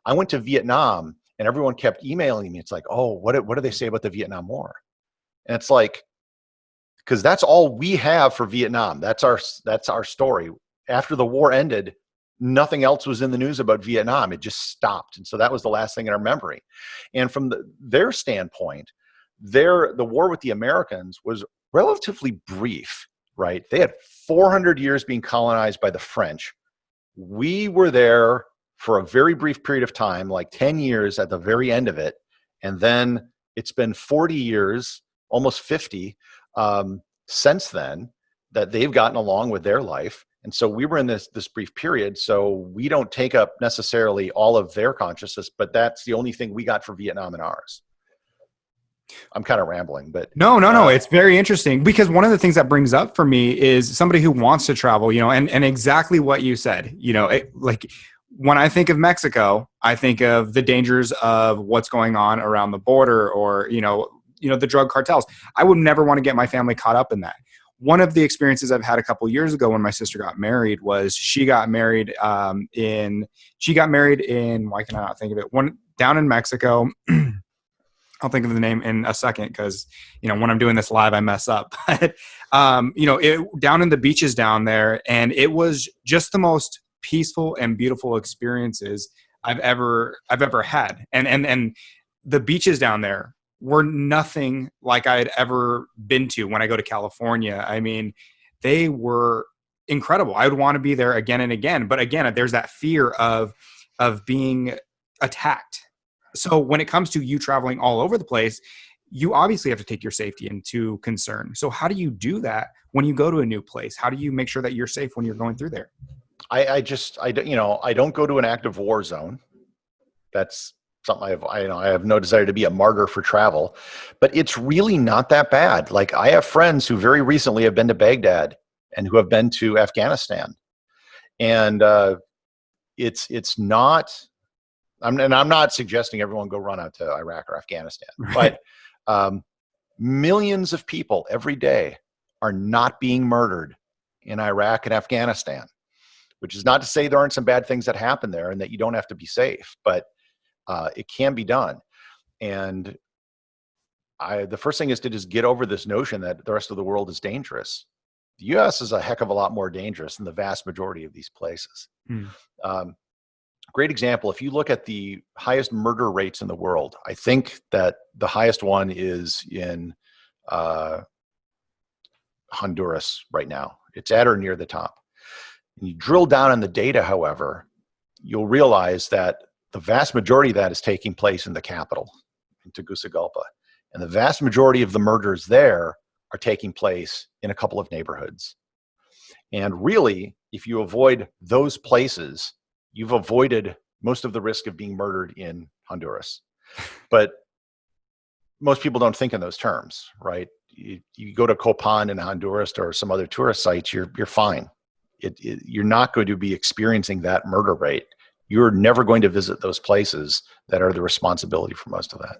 I went to Vietnam and everyone kept emailing me. It's like, oh, what do they say about the Vietnam War? And it's like, because that's all we have for Vietnam. That's our story. After the war ended, nothing else was in the news about Vietnam. It just stopped. And so that was the last thing in our memory. And from their standpoint, the war with the Americans was relatively brief, right? They had 400 years being colonized by the French. We were there for a very brief period of time, like 10 years at the very end of it. And then it's been 40 years, almost 50, since then that they've gotten along with their life. And so we were in this brief period. So we don't take up necessarily all of their consciousness, but that's the only thing we got for Vietnam in ours. I'm kind of rambling, but no. It's very interesting because one of the things that brings up for me is somebody who wants to travel, and exactly what you said, like when I think of Mexico, I think of the dangers of what's going on around the border or, the drug cartels. I would never want to get my family caught up in that. One of the experiences I've had a couple of years ago when my sister got married was she got married in, why can I not think of it? One down in Mexico. I'll think of the name in a second because, when I'm doing this live, I mess up. But, down in the beaches down there, and it was just the most peaceful and beautiful experiences I've ever had. And the beaches down there were nothing like I had ever been to when I go to California. I mean, they were incredible. I would want to be there again and again. But again, there's that fear of being attacked. So when it comes to you traveling all over the place, you obviously have to take your safety into concern. So how do you do that when you go to a new place? How do you make sure that you're safe when you're going through there? I don't go to an active war zone. That's something I have no desire to be a martyr for travel, but it's really not that bad. Like I have friends who very recently have been to Baghdad and who have been to Afghanistan, and it's not. I'm not suggesting everyone go run out to Iraq or Afghanistan, but millions of people every day are not being murdered in Iraq and Afghanistan, which is not to say there aren't some bad things that happen there and that you don't have to be safe, but it can be done. And the first thing is to just get over this notion that the rest of the world is dangerous. the U.S. is a heck of a lot more dangerous than the vast majority of these places. Hmm. Great example. If you look at the highest murder rates in the world, I think that the highest one is in Honduras right now. It's at or near the top. And you drill down on the data, however, you'll realize that the vast majority of that is taking place in the capital, in Tegucigalpa. And the vast majority of the murders there are taking place in a couple of neighborhoods. And really, if you avoid those places, you've avoided most of the risk of being murdered in Honduras. But most people don't think in those terms, right? You go to Copan in Honduras or some other tourist sites, you're fine. You're not going to be experiencing that murder rate. You're never going to visit those places that are the responsibility for most of that.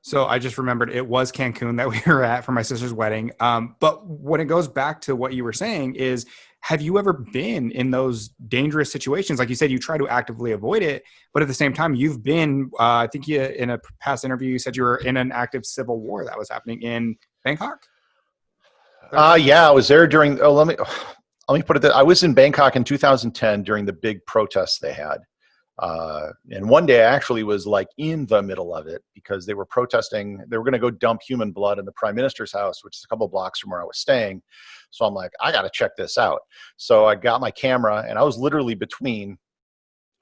So I just remembered it was Cancun that we were at for my sister's wedding. But when it goes back to what you were saying is, have you ever been in those dangerous situations? Like you said, you try to actively avoid it, but at the same time, you've been, I think you, in a past interview, you said you were in an active civil war that was happening in Bangkok. Yeah, I was there during, let me put it that I was in Bangkok in 2010 during the big protests they had. And one day I actually was like in the middle of it because they were protesting. They were going to go dump human blood in the prime minister's house, which is a couple of blocks from where I was staying. So I'm like, I got to check this out. So I got my camera and I was literally between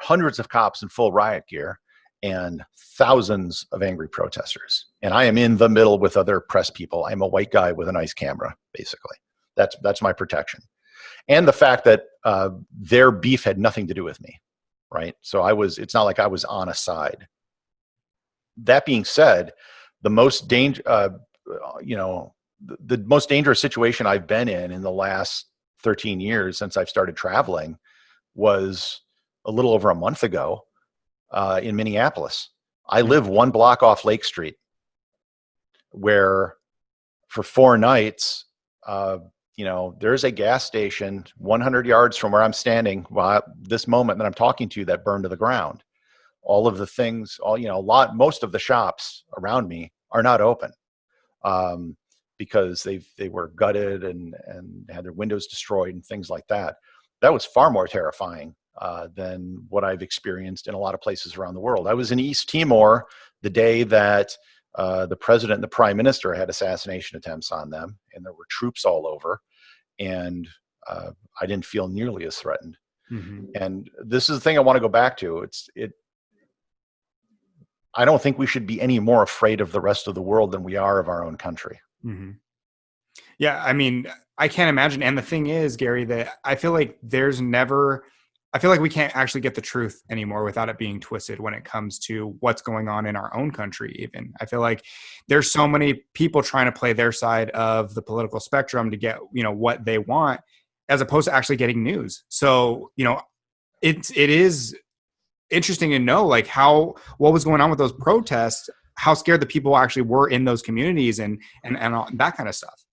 hundreds of cops in full riot gear and thousands of angry protesters. And I am in the middle with other press people. I'm a white guy with a nice camera, basically. That's my protection. And the fact that their beef had nothing to do with me. Right. So it's not like I was on a side. That being said, the most the most dangerous situation I've been in the last 13 years since I've started traveling was a little over a month ago in Minneapolis. I live one block off Lake Street where for 4 nights, there's a gas station 100 yards from where I'm standing this moment that I'm talking to you that burned to the ground. All of the things, most of the shops around me are not open because they were gutted and had their windows destroyed and things like that. That was far more terrifying than what I've experienced in a lot of places around the world. I was in East Timor the day that the president and the prime minister had assassination attempts on them, and there were troops all over, and I didn't feel nearly as threatened. Mm-hmm. And this is the thing I want to go back to. I don't think we should be any more afraid of the rest of the world than we are of our own country. Mm-hmm. Yeah, I mean, I can't imagine. And the thing is, Gary, that I feel like I feel like we can't actually get the truth anymore without it being twisted when it comes to what's going on in our own country. Even I feel like there's so many people trying to play their side of the political spectrum to get, what they want, as opposed to actually getting news. So, it is interesting to know like what was going on with those protests, how scared the people actually were in those communities and all, that kind of stuff.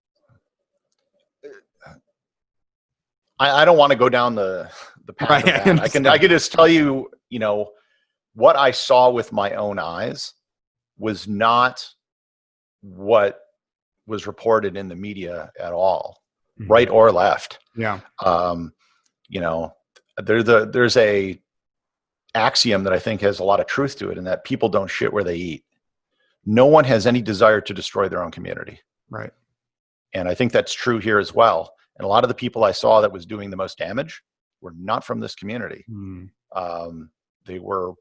I don't want to go down the path right, of that. I can just tell you, what I saw with my own eyes was not what was reported in the media at all, mm-hmm. right or left. Yeah. There's a axiom that I think has a lot of truth to it, and that people don't shit where they eat. No one has any desire to destroy their own community. Right. And I think that's true here as well. And a lot of the people I saw that was doing the most damage were not from this community. Mm. They were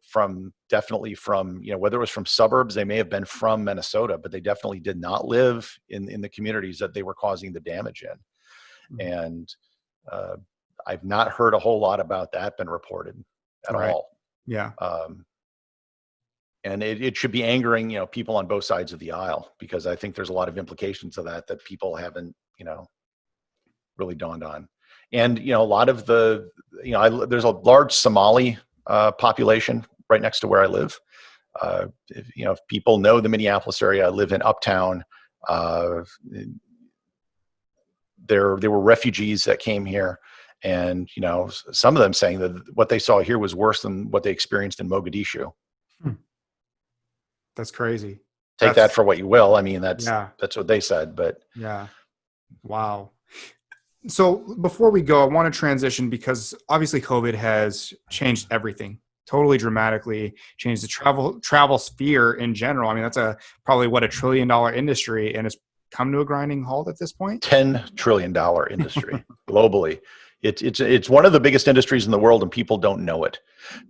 definitely from, whether it was from suburbs, they may have been from Minnesota, but they definitely did not live in the communities that they were causing the damage in. Mm. And I've not heard a whole lot about that been reported at all. Yeah. And it should be angering, people on both sides of the aisle, because I think there's a lot of implications of that people haven't, really dawned on. And, a lot of there's a large Somali population right next to where I live. If people know the Minneapolis area, I live in Uptown. There were refugees that came here, and, some of them saying that what they saw here was worse than what they experienced in Mogadishu. That's crazy. Take that for what you will. I mean, that's what they said, but yeah. Wow. So before we go, I want to transition because obviously COVID has changed everything totally dramatically, changed the travel sphere in general. I mean, that's probably what $1 trillion industry, and it's come to a grinding halt at this point. $10 trillion industry globally. It's one of the biggest industries in the world, and people don't know it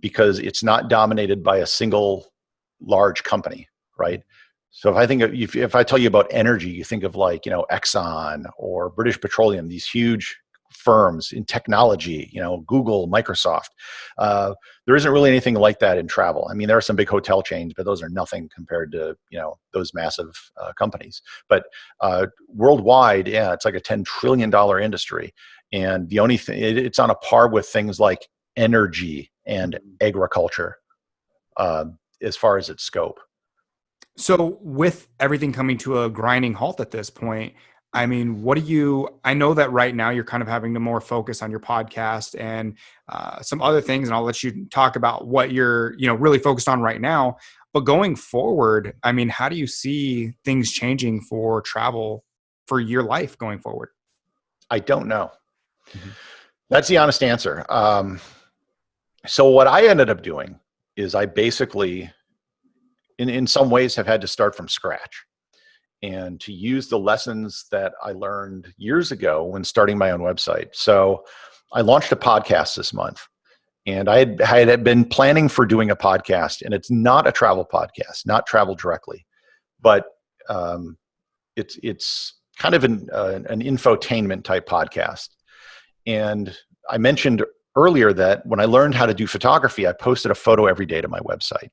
because it's not dominated by a single large company, right? So if I tell you about energy, you think of like, Exxon or British Petroleum, these huge firms in technology, Google, Microsoft. There isn't really anything like that in travel. I mean, there are some big hotel chains, but those are nothing compared to, those massive companies. But worldwide, yeah, it's like a $10 trillion industry. And the only thing, it's on a par with things like energy and agriculture as far as its scope. So with everything coming to a grinding halt at this point, I mean, I know that right now you're kind of having to more focus on your podcast and some other things, and I'll let you talk about what you're, really focused on right now. But going forward, I mean, how do you see things changing for travel for your life going forward? I don't know. Mm-hmm. That's the honest answer. So what I ended up doing is I basically, in some ways, have had to start from scratch and to use the lessons that I learned years ago when starting my own website. So I launched a podcast this month, and I had been planning for doing a podcast, and it's not a travel podcast, not travel directly, but it's kind of an infotainment type podcast. And I mentioned earlier that when I learned how to do photography, I posted a photo every day to my website.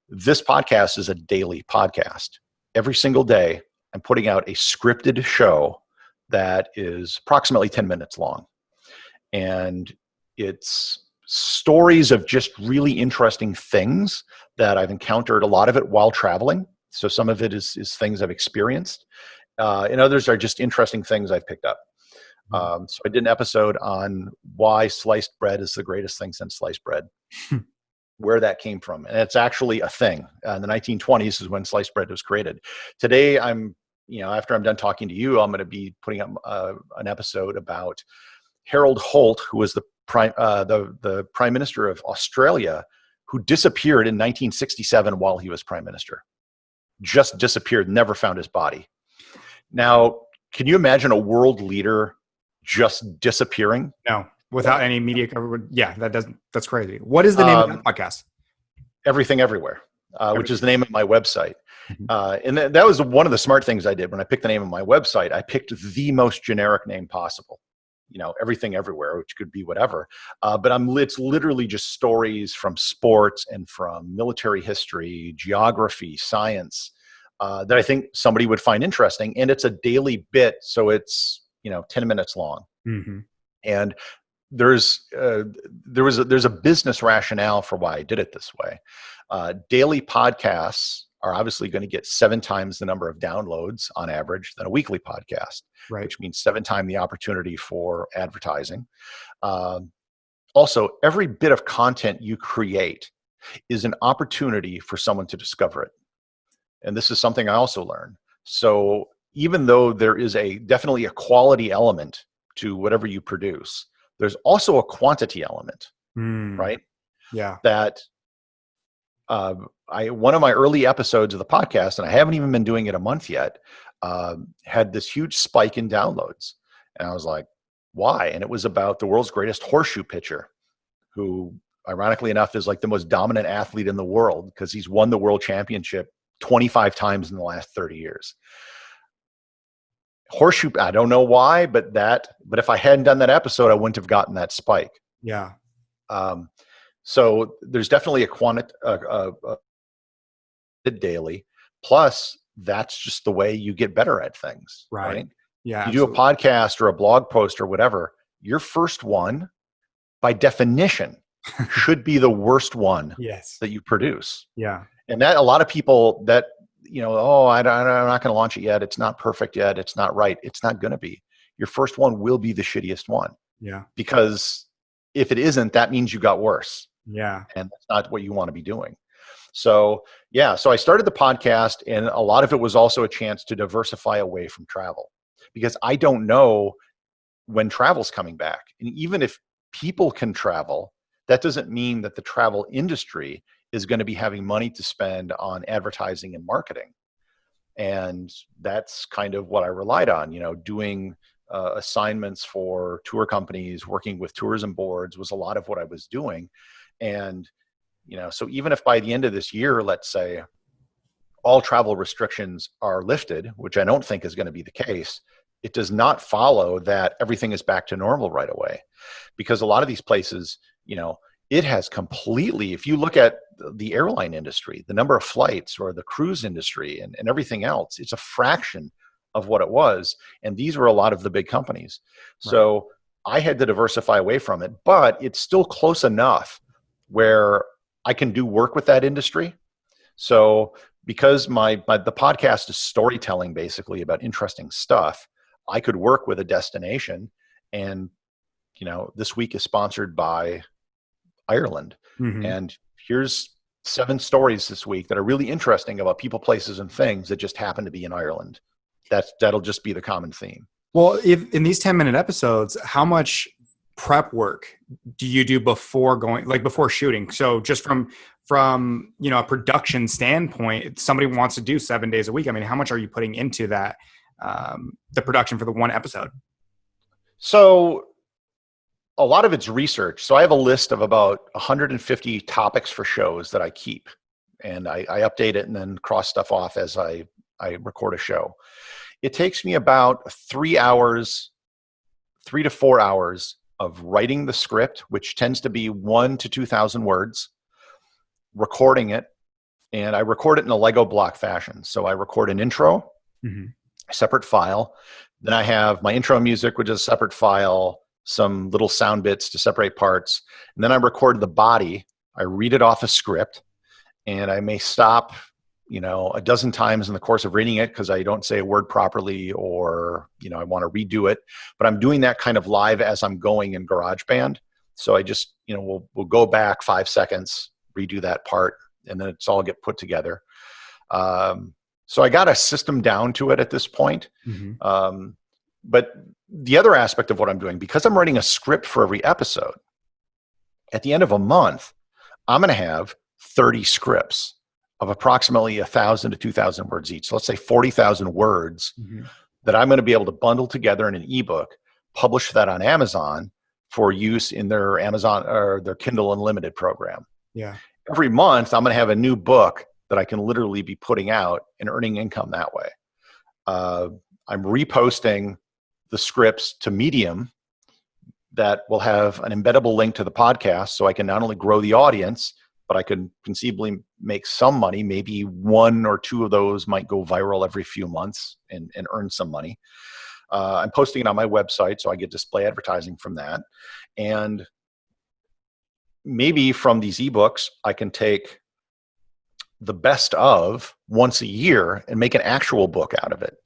This podcast is a daily podcast. Every single day, I'm putting out a scripted show that is approximately 10 minutes long. And it's stories of just really interesting things that I've encountered, a lot of it while traveling. So some of it is things I've experienced. And others are just interesting things I've picked up. So I did an episode on why sliced bread is the greatest thing since sliced bread. Where that came from. And it's actually a thing. In the 1920s is when sliced bread was created. Today, after I'm done talking to you, I'm going to be putting up an episode about Harold Holt, who was the Prime Minister of Australia, who disappeared in 1967 while he was Prime Minister. Just disappeared, never found his body. Now, can you imagine a world leader just disappearing? No. Without any media coverage. Yeah, that's crazy. What is the name of that podcast? Everything Everywhere, which is the name of my website. And that was one of the smart things I did when I picked the name of my website. I picked the most generic name possible, Everything Everywhere, which could be whatever. But it's literally just stories from sports and from military history, geography, science, that I think somebody would find interesting. And it's a daily bit. So it's, 10 minutes long. Mm-hmm. And there's a business rationale for why I did it this way. Daily podcasts are obviously going to get 7 times the number of downloads on average than a weekly podcast, right? Which means 7 times the opportunity for advertising. Also, every bit of content you create is an opportunity for someone to discover it. And this is something I also learned. So even though there is definitely a quality element to whatever you produce, there's also a quantity element, right? Yeah. That one of my early episodes of the podcast, and I haven't even been doing it a month yet, had this huge spike in downloads. And I was like, why? And it was about the world's greatest horseshoe pitcher, who ironically enough is like the most dominant athlete in the world because he's won the world championship 25 times in the last 30 years. Horseshoe, I don't know why, but if I hadn't done that episode, I wouldn't have gotten that spike. Yeah. So there's definitely a daily. Plus, that's just the way you get better at things, right? Yeah. You do a podcast or a blog post or whatever. Your first one, by definition, should be the worst one that you produce. Yeah. And that a lot of people that, I'm not going to launch it yet. It's not perfect yet. It's not right. It's not going to be. Your first one will be the shittiest one. Yeah. Because if it isn't, that means you got worse. Yeah. And that's not what you want to be doing. So, so I started the podcast, and a lot of it was also a chance to diversify away from travel. because I don't know when travel's coming back. And even if people can travel, that doesn't mean that the travel industry is going to be having money to spend on advertising and marketing. And that's kind of what I relied on, doing assignments for tour companies, working with tourism boards was a lot of what I was doing. And, so even if by the end of this year, let's say, all travel restrictions are lifted, which I don't think is going to be the case, it does not follow that everything is back to normal right away. Because a lot of these places, it has completely, if you look at the airline industry, the number of flights, or the cruise industry and everything else, it's a fraction of what it was. And these were a lot of the big companies. Right. So I had to diversify away from it, but it's still close enough where I can do work with that industry. So because the podcast is storytelling basically about interesting stuff, I could work with a destination. And, this week is sponsored by Ireland. Mm-hmm. And here's 7 stories this week that are really interesting about people, places, and things that just happen to be in Ireland. That'll just be the common theme. Well, if in these 10-minute episodes, how much prep work do you do before before shooting? So just from a production standpoint, if somebody wants to do 7 days a week, I mean, how much are you putting into that, the production for the one episode? So a lot of it's research. So I have a list of about 150 topics for shows that I keep, and I update it and then cross stuff off as I record a show. It takes me about 3 to 4 hours of writing the script, which tends to be 1,000 to 2,000 words, recording it, and I record it in a Lego block fashion. So I record an intro, mm-hmm. a separate file. Then I have my intro music, which is a separate file, some little sound bits to separate parts. And then I record the body. I read it off a script, and I may stop, a dozen times in the course of reading it because I don't say a word properly, or, I want to redo it. But I'm doing that kind of live as I'm going in GarageBand. So I just, we'll go back 5 seconds, redo that part, and then it's all get put together. So I got a system down to it at this point. Mm-hmm. But the other aspect of what I'm doing, because I'm writing a script for every episode, at the end of a month, I'm going to have 30 scripts of approximately 1,000 to 2,000 words each. So let's say 40,000 words mm-hmm. that I'm going to be able to bundle together in an ebook, publish that on Amazon for use in their Amazon or their Kindle Unlimited program. Yeah. Every month, I'm going to have a new book that I can literally be putting out and earning income that way. I'm reposting the scripts to Medium that will have an embeddable link to the podcast, so I can not only grow the audience, but I could conceivably make some money. Maybe 1 or 2 of those might go viral every few months and earn some money. I'm posting it on my website, so I get display advertising from that. And maybe from these ebooks, I can take the best of once a year and make an actual book out of it.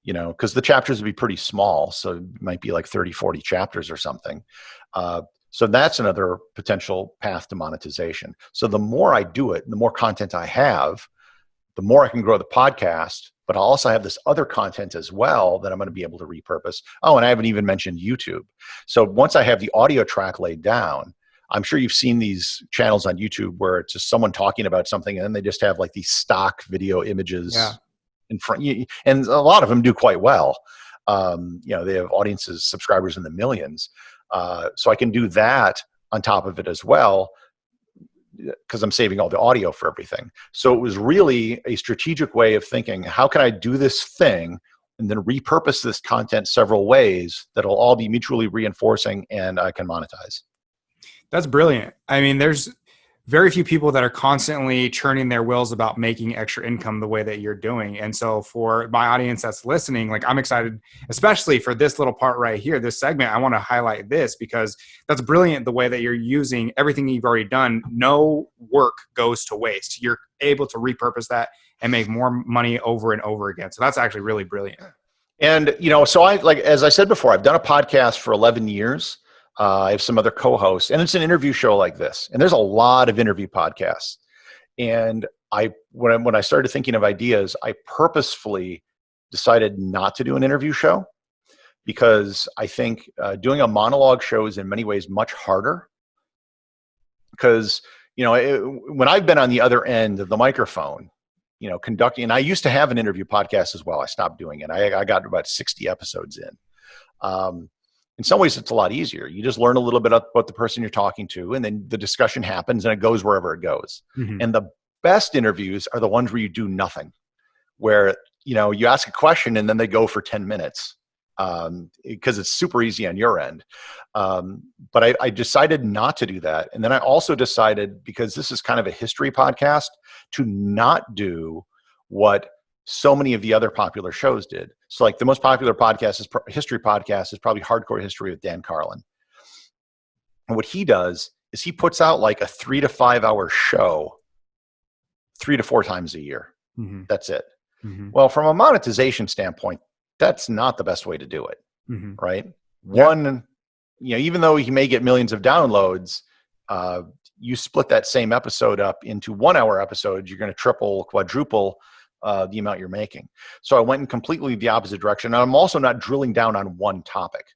Because the chapters would be pretty small. So it might be like 30, 40 chapters or something. So that's another potential path to monetization. So the more I do it, the more content I have, the more I can grow the podcast, but I'll also have this other content as well that I'm going to be able to repurpose. Oh, and I haven't even mentioned YouTube. So once I have the audio track laid down, I'm sure you've seen these channels on YouTube where it's just someone talking about something and then they just have like these stock video images in front. And a lot of them do quite well. They have audiences, subscribers in the millions. So I can do that on top of it as well, because I'm saving all the audio for everything. So it was really a strategic way of thinking, how can I do this thing and then repurpose this content several ways that'll all be mutually reinforcing and I can monetize. That's brilliant. I mean, there's very few people that are constantly churning their wheels about making extra income the way that you're doing. And so for my audience that's listening, like I'm excited, especially for this little part right here, this segment, I want to highlight this because that's brilliant the way that you're using everything you've already done. No work goes to waste. You're able to repurpose that and make more money over and over again. So that's actually really brilliant. And, so as I said before, I've done a podcast for 11 years. I have some other co-hosts, and it's an interview show like this. And there's a lot of interview podcasts. And when I started thinking of ideas, I purposefully decided not to do an interview show because I think doing a monologue show is in many ways much harder. Because, when I've been on the other end of the microphone, conducting, and I used to have an interview podcast as well. I stopped doing it. I got about 60 episodes in. In some ways, it's a lot easier. You just learn a little bit about the person you're talking to, and then the discussion happens and it goes wherever it goes. Mm-hmm. And the best interviews are the ones where you do nothing, where, you ask a question and then they go for 10 minutes because it's super easy on your end. But I decided not to do that. And then I also decided, because this is kind of a history podcast, to not do what so many of the other popular shows did. So like the most popular podcast history podcast is probably Hardcore History with Dan Carlin. And what he does is he puts out like a 3 to 5 hour show 3 to 4 times a year. Mm-hmm. That's it. Mm-hmm. Well, from a monetization standpoint, that's not the best way to do it. Mm-hmm. Right. Yeah. One, even though he may get millions of downloads, you split that same episode up into 1 hour episodes, you're going to triple, quadruple the amount you're making. So I went in completely the opposite direction. And I'm also not drilling down on one topic.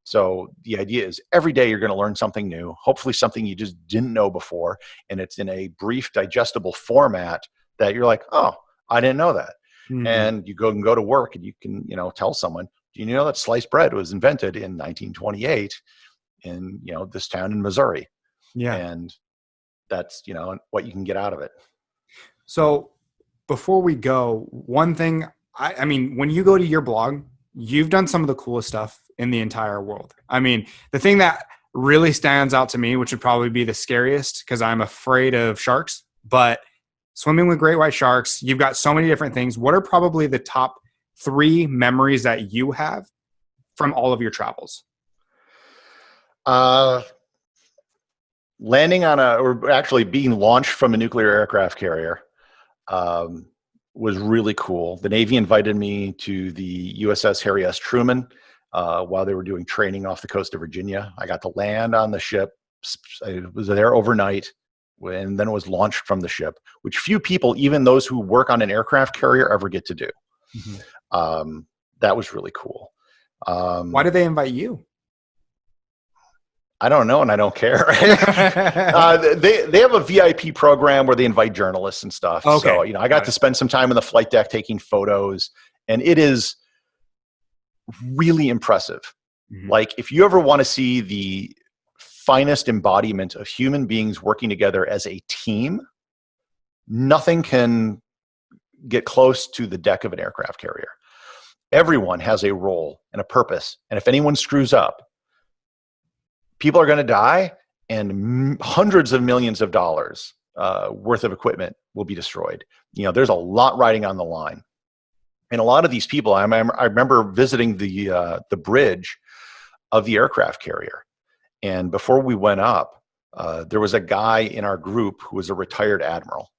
So the idea is every day you're going to learn something new, hopefully something you just didn't know before. And it's in a brief, digestible format that you're like, oh, I didn't know that. Mm-hmm. And you go to work and you can, tell someone, do you know that sliced bread was invented in 1928 in, this town in Missouri? Yeah. And that's, what you can get out of it. So before we go, one thing, I mean, when you go to your blog, you've done some of the coolest stuff in the entire world. I mean, the thing that really stands out to me, which would probably be the scariest because I'm afraid of sharks, but swimming with great white sharks, you've got so many different things. What are probably the top 3 memories that you have from all of your travels? Landing on or actually being launched from a nuclear aircraft carrier was really cool. The Navy invited me to the USS Harry S. Truman while they were doing training off the coast of Virginia. I got to land on the ship. I was there overnight, and then it was launched from the ship, which few people, even those who work on an aircraft carrier, ever get to do. Mm-hmm. That was really cool. Why did they invite you? I don't know, and I don't care. They have a VIP program where they invite journalists and stuff. Okay. So, I got to spend some time on the flight deck taking photos, and it is really impressive. Mm-hmm. Like, if you ever want to see the finest embodiment of human beings working together as a team, nothing can get close to the deck of an aircraft carrier. Everyone has a role and a purpose, and if anyone screws up, people are going to die, and hundreds of millions of dollars worth of equipment will be destroyed. There's a lot riding on the line. And a lot of these people, I remember visiting the bridge of the aircraft carrier. And before we went up, there was a guy in our group who was a retired admiral.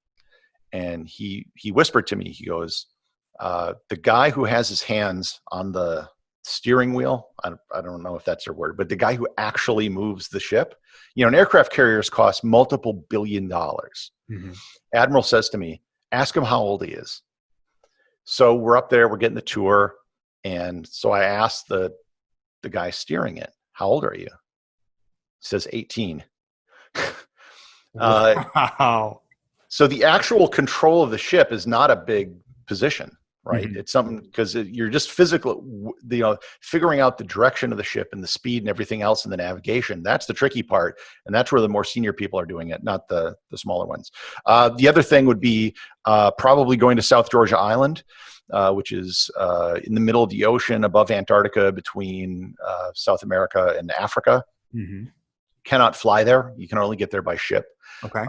And he whispered to me, he goes, the guy who has his hands on the steering wheel, I don't know if that's their word, but the guy who actually moves the ship, an aircraft carriers cost multiple $1 billion. Mm-hmm. Admiral says to me, ask him how old he is. So we're up there, we're getting the tour. And so I asked the guy steering it, how old are you? He says 18. Wow. So the actual control of the ship is not a big position. Right. Mm-hmm. It's something because you're just physically, figuring out the direction of the ship and the speed and everything else in the navigation. That's the tricky part. And that's where the more senior people are doing it, not the smaller ones. The other thing would be probably going to South Georgia Island, which is in the middle of the ocean above Antarctica between South America and Africa. Mm-hmm. Cannot fly there. You can only get there by ship. Okay.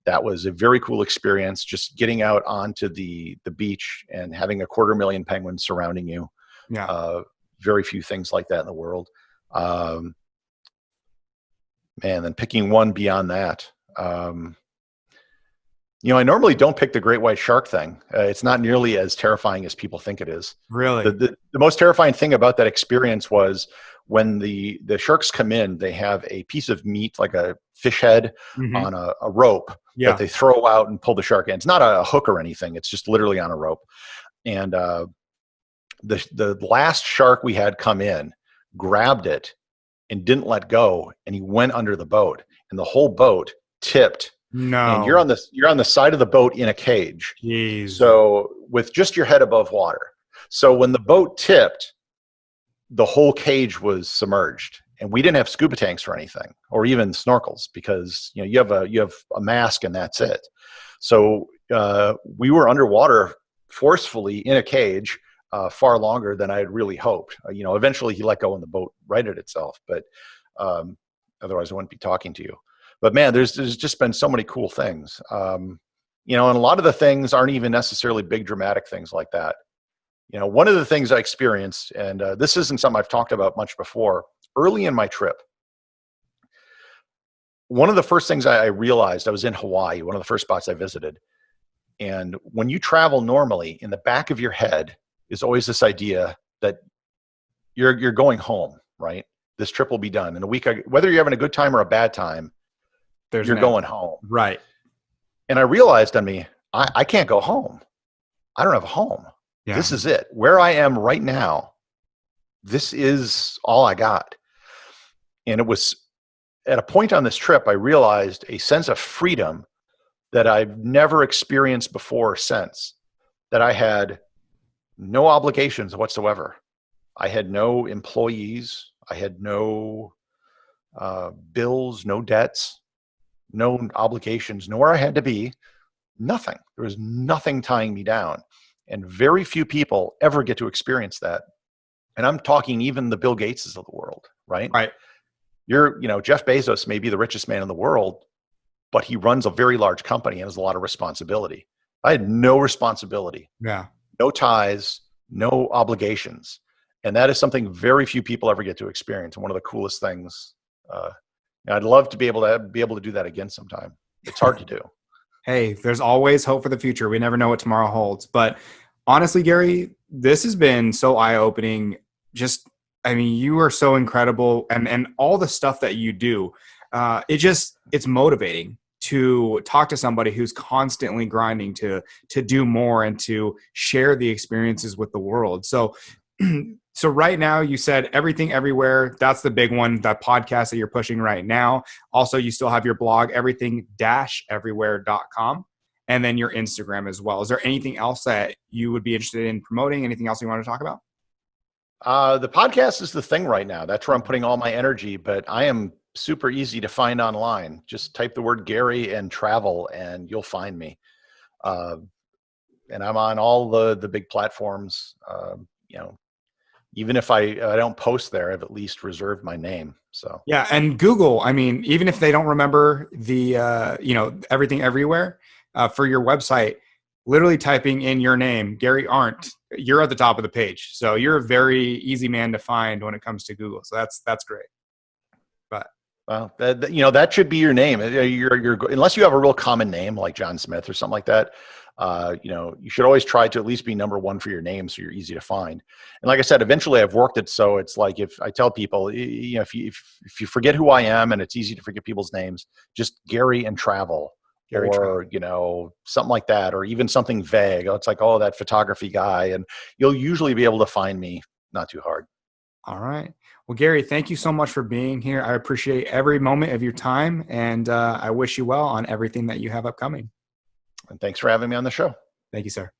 That was a very cool experience, just getting out onto the beach and having 250,000 penguins surrounding you. Yeah. Very few things like that in the world. Then picking one beyond that. I normally don't pick the great white shark thing. It's not nearly as terrifying as people think it is. Really? The most terrifying thing about that experience was when the sharks come in, they have a piece of meat, like a fish head, mm-hmm. on a rope that they throw out and pull the shark in. It's not a hook or anything. It's just literally on a rope. And the last shark we had come in grabbed it and didn't let go, and he went under the boat, and the whole boat tipped. And you're No. on the side of the boat in a cage, Jeez. so with just your head above water. So when the boat tipped, the whole cage was submerged, and we didn't have scuba tanks or anything, or even snorkels, because you have a mask and that's it. So we were underwater forcefully in a cage far longer than I had really hoped. Eventually he let go and the boat righted itself, but otherwise I wouldn't be talking to you. But man, there's just been so many cool things. And a lot of the things aren't even necessarily big dramatic things like that. One of the things I experienced, and this isn't something I've talked about much before, early in my trip, one of the first things I realized, I was in Hawaii, one of the first spots I visited. And when you travel normally, in the back of your head is always this idea that you're going home, right? This trip will be done in a week. Whether you're having a good time or a bad time, you're going home. Right. And I realized I can't go home. I don't have a home. Yeah. This is it. Where I am right now, this is all I got. And it was at a point on this trip, I realized a sense of freedom that I've never experienced before or since, that I had no obligations whatsoever. I had no employees. I had no bills, no debts, no obligations, nowhere I had to be, nothing. There was nothing tying me down. And very few people ever get to experience that. And I'm talking even the Bill Gateses of the world, right? Right. Jeff Bezos may be the richest man in the world, but he runs a very large company and has a lot of responsibility. I had no responsibility. Yeah. No ties, no obligations. And that is something very few people ever get to experience. And one of the coolest things. I'd love to be able to do that again sometime. It's hard to do. Hey, there's always hope for the future. We never know what tomorrow holds. But honestly, Gary, this has been so eye-opening. You are so incredible. And all the stuff that you do, it's motivating to talk to somebody who's constantly grinding to do more and to share the experiences with the world. So right now you said Everything Everywhere. That's the big one, that podcast that you're pushing right now. Also, you still have your blog, everything-everywhere.com, and then your Instagram as well. Is there anything else that you would be interested in promoting? Anything else you want to talk about? The podcast is the thing right now. That's where I'm putting all my energy, but I am super easy to find online. Just type the word Gary and travel and you'll find me. And I'm on all the big platforms. Even if I don't post there, I've at least reserved my name. So yeah, and Google. Even if they don't remember the Everything Everywhere for your website, literally typing in your name, Gary Arndt, you're at the top of the page. So you're a very easy man to find when it comes to Google. So that's great. But well, that should be your name. You're unless you have a real common name like John Smith or something like that. You should always try to at least be number one for your name, so you're easy to find. And like I said, eventually I've worked it so it's like if I tell people, if you forget who I am, and it's easy to forget people's names, just Gary and travel, something like that, or even something vague. It's like, oh, that photography guy, and you'll usually be able to find me not too hard. All right. Well, Gary, thank you so much for being here. I appreciate every moment of your time, and I wish you well on everything that you have upcoming. And thanks for having me on the show. Thank you, sir.